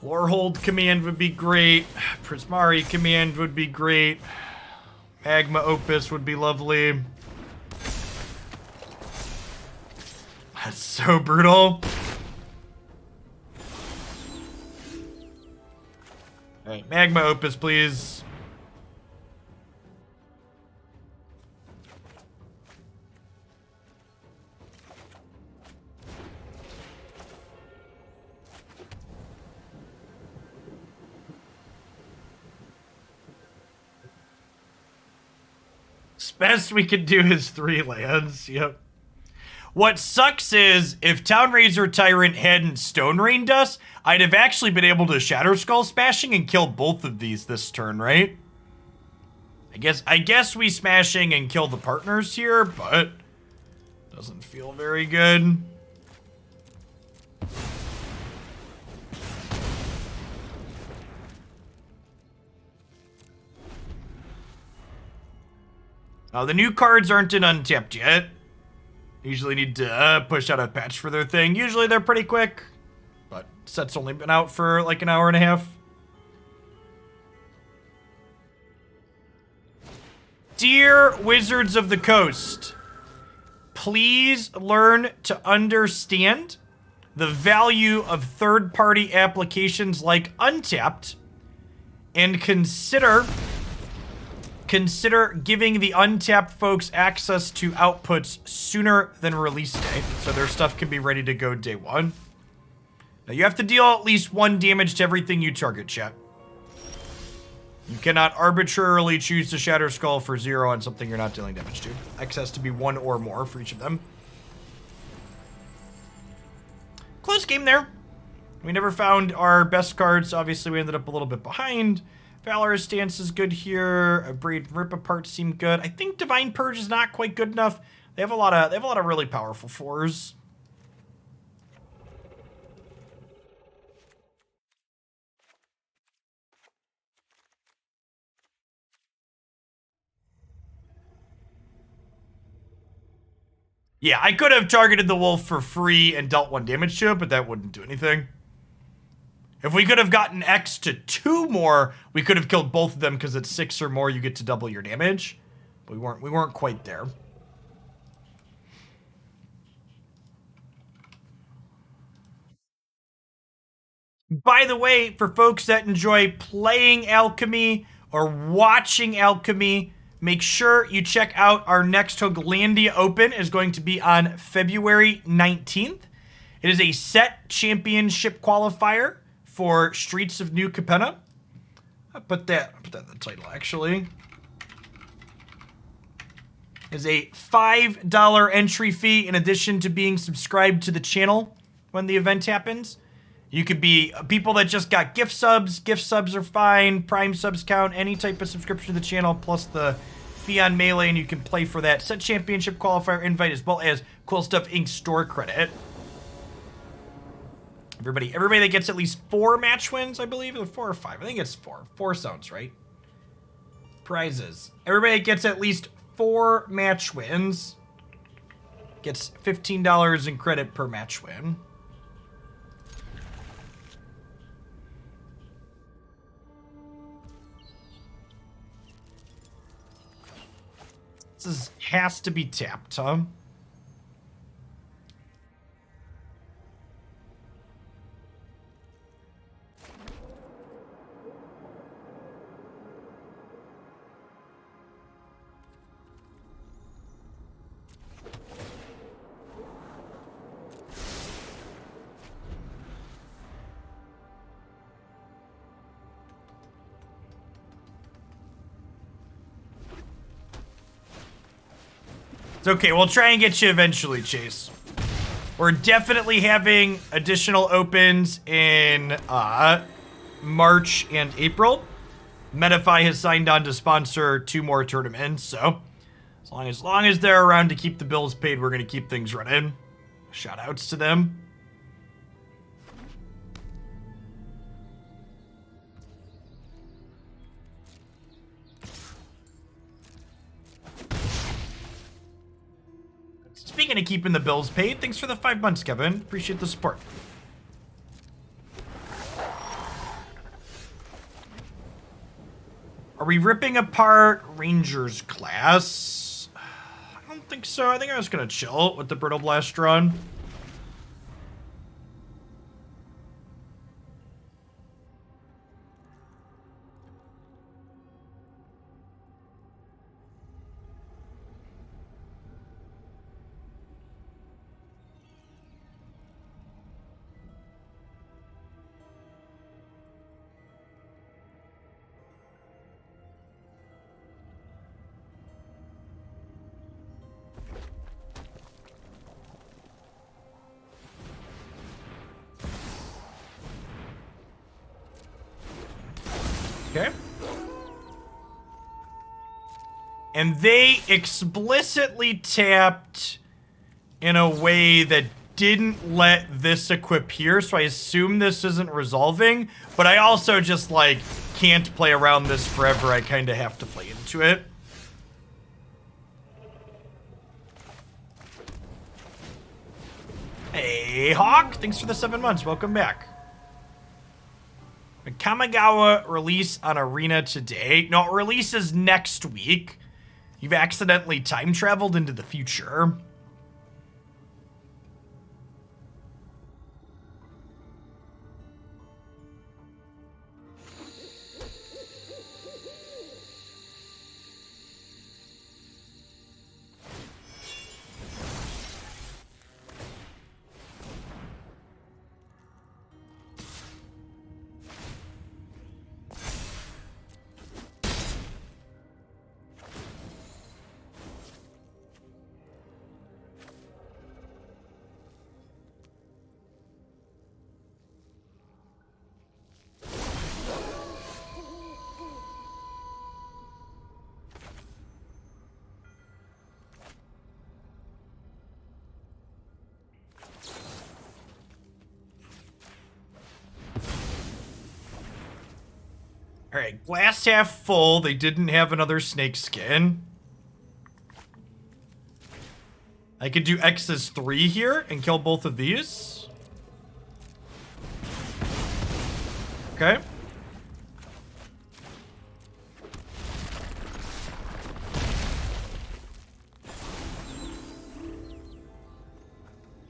[SPEAKER 1] Lorehold Command would be great. Prismari Command would be great. Magma Opus would be lovely. That's so brutal. Alright, Magma Opus, please. Best we could do is 3 lands. Yep. What sucks is if Townraiser Tyrant hadn't Stone Rained us, I'd have actually been able to Shatterskull Smashing and kill both of these this turn, right? I guess we Smashing and kill the partners here, but Doesn't feel very good. The new cards aren't in Untapped yet. Usually need to push out a patch for their thing. Usually they're pretty quick, but set's only been out for like an hour and a half. Dear Wizards of the Coast, please learn to understand the value of third-party applications like Untapped and consider giving the Untapped folks access to outputs sooner than release day, so their stuff can be ready to go day one. Now, you have to deal at least 1 damage to everything you target, chat. You cannot arbitrarily choose to Shatterskull for 0 on something you're not dealing damage to. X has to be 1 or more for each of them. Close game there. We never found our best cards. Obviously, we ended up a little bit behind. Valorous Stance is good here. Abrade and Rip Apart seem good. I think Divine Purge is not quite good enough. They have a lot of really powerful 4s. Yeah, I could have targeted the wolf for free and dealt 1 damage to it, but that wouldn't do anything. If we could have gotten X to 2 more, we could have killed both of them because at 6 or more you get to double your damage. But we weren't quite there. By the way, for folks that enjoy playing Alchemy or watching Alchemy, make sure you check out our next Hooglandia Open. Is going to be on February 19th. It is a set championship qualifier for Streets of New Capenna. I'll put that in the title, actually. Is a $5 entry fee in addition to being subscribed to the channel when the event happens. You could be people that just got gift subs. Gift subs are fine. Prime subs count. Any type of subscription to the channel plus the fee on Melee, and you can play for that set championship qualifier invite as well as Cool Stuff Inc. store credit. Everybody that gets at least 4 match wins, I believe, or 4 or 5. I think it's 4. 4 sounds right. Prizes. Everybody that gets at least 4 match wins gets $15 in credit per match win. This has to be tapped, huh? It's okay, we'll try and get you eventually, Chase. We're definitely having additional opens in March and April. Metafy has signed on to sponsor 2 more tournaments, so as long as they're around to keep the bills paid, we're gonna keep things running. Shout outs to them. Speaking of keeping the bills paid, thanks for the 5 months, Kevin. Appreciate the support. Are we ripping apart Ranger's class? I don't think so. I think I was gonna chill with the Brittle Blast run. Okay. And they explicitly tapped in a way that didn't let this equip here, so I assume this isn't resolving, but I also just, like, can't play around this forever. I kind of have to play into it. Hey, Hawk, thanks for the 7 months. Welcome back. Kamigawa release on Arena today. No, it releases next week. You've accidentally time traveled into the future. All right, glass half full. They didn't have another snake skin. I could do X's 3 here and kill both of these. Okay.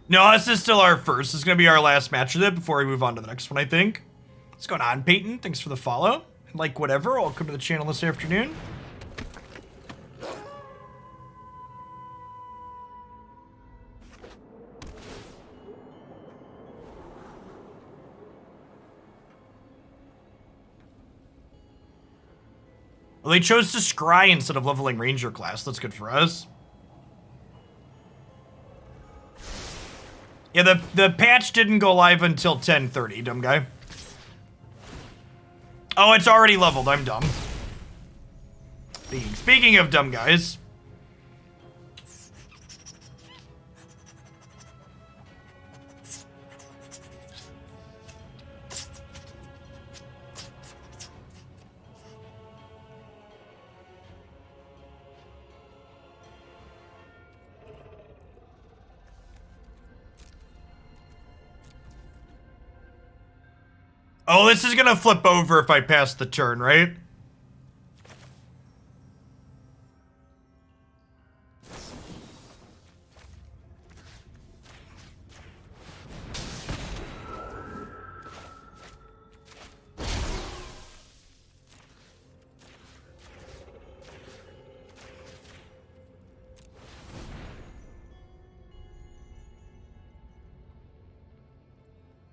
[SPEAKER 1] No, this is still our first. This is going to be our last match of it before we move on to the next one, I think. What's going on, Peyton? Thanks for the follow. Like whatever, welcome to the channel this afternoon. Well, they chose to scry instead of leveling Ranger class. That's good for us. Yeah, the patch didn't go live until 10:30, dumb guy. Oh, it's already leveled. I'm dumb. Speaking of dumb guys. Oh, this is gonna flip over if I pass the turn, right?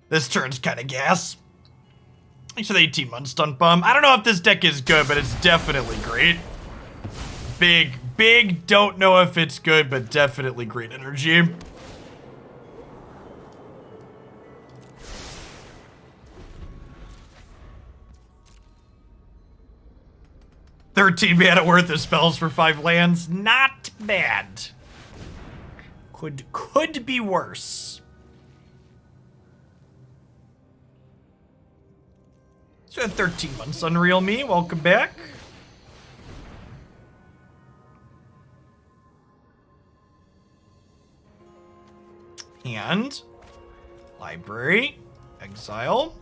[SPEAKER 1] This turn's kind of gas. Thanks for the 18 months, Stunt Bum. I don't know if this deck is good, but it's definitely great. Big, don't know if it's good, but definitely great energy. $13 mana worth of spells for 5 lands. Not bad. Could be worse. So 13 months, Unreal Me. Welcome back. And library, exile.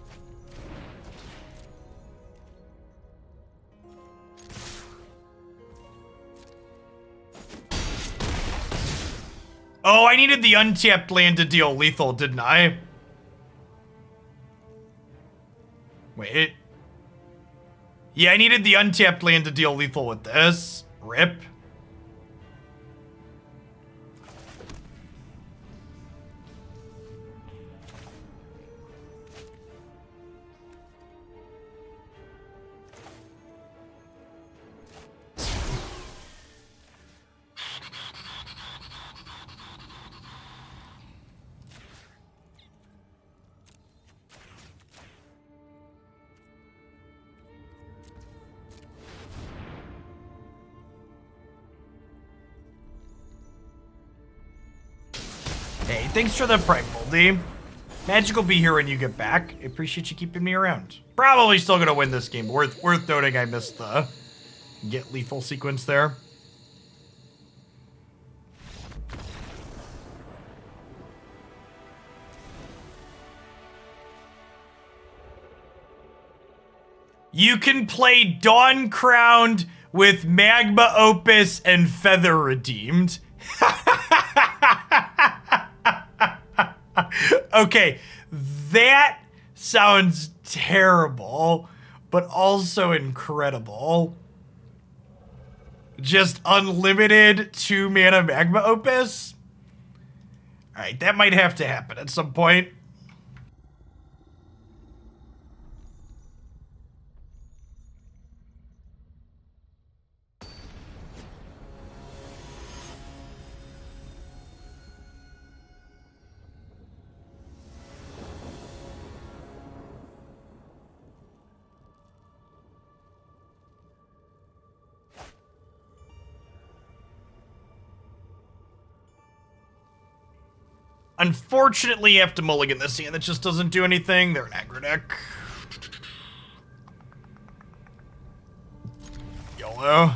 [SPEAKER 1] Oh, I needed the untapped land to deal lethal, didn't I? Wait. Yeah, I needed the untapped land to deal lethal with this. Rip. Hey, thanks for the Prime Moldy. Magic will be here when you get back. I appreciate you keeping me around. Probably still gonna win this game. Worth noting I missed the get lethal sequence there. You can play Dawn Crowned with Magma Opus and Feather Redeemed. Okay, that sounds terrible, but also incredible. Just unlimited 2-mana Magma Opus? Alright, that might have to happen at some point. Unfortunately, you have to mulligan this hand. That just doesn't do anything. They're an aggro deck. YOLO.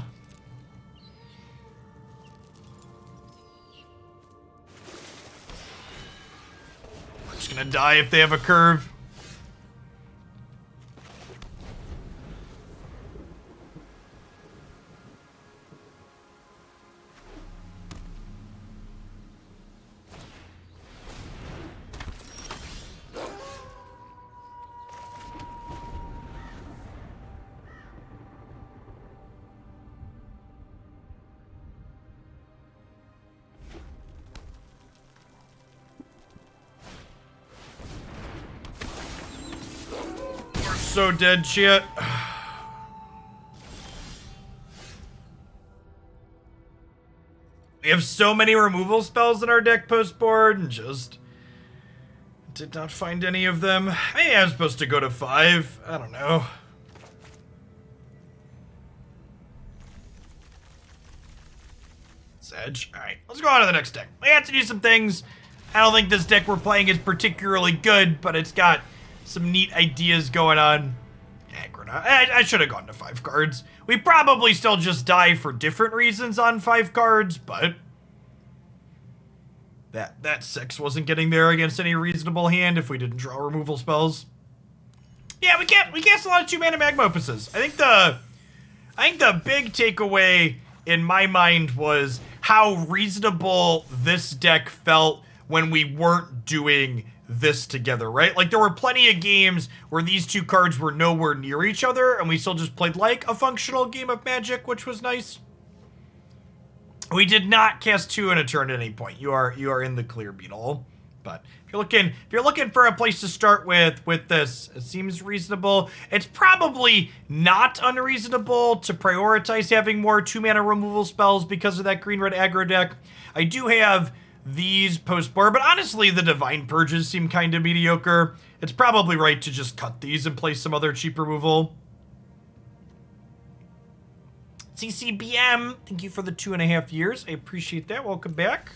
[SPEAKER 1] We're just gonna die if they have a curve. So dead shit. We have so many removal spells in our deck post-board and just did not find any of them. Maybe I'm supposed to go to 5. I don't know. Sedge. Alright, let's go on to the next deck. We have to do some things. I don't think this deck we're playing is particularly good, but it's got some neat ideas going on. I should have gone to 5 cards. We probably still just die for different reasons on 5 cards, but that 6 wasn't getting there against any reasonable hand if we didn't draw removal spells. Yeah, we cast a lot of 2-mana Magma Opuses. I think the big takeaway in my mind was how reasonable this deck felt when we weren't doing this together, right? Like, there were plenty of games where these 2 cards were nowhere near each other, and we still just played like a functional game of Magic, which was nice. We did not cast 2 in a turn at any point. You are in the clear, Beetle. But if you're looking for a place to start with this, it seems reasonable. It's probably not unreasonable to prioritize having more 2-mana removal spells because of that green-red aggro deck. I do have these post-board, but honestly, the Divine Purges seem kind of mediocre. It's probably right to just cut these and play some other cheap removal. CCBM, thank you for the 2.5 years. I appreciate that. Welcome back.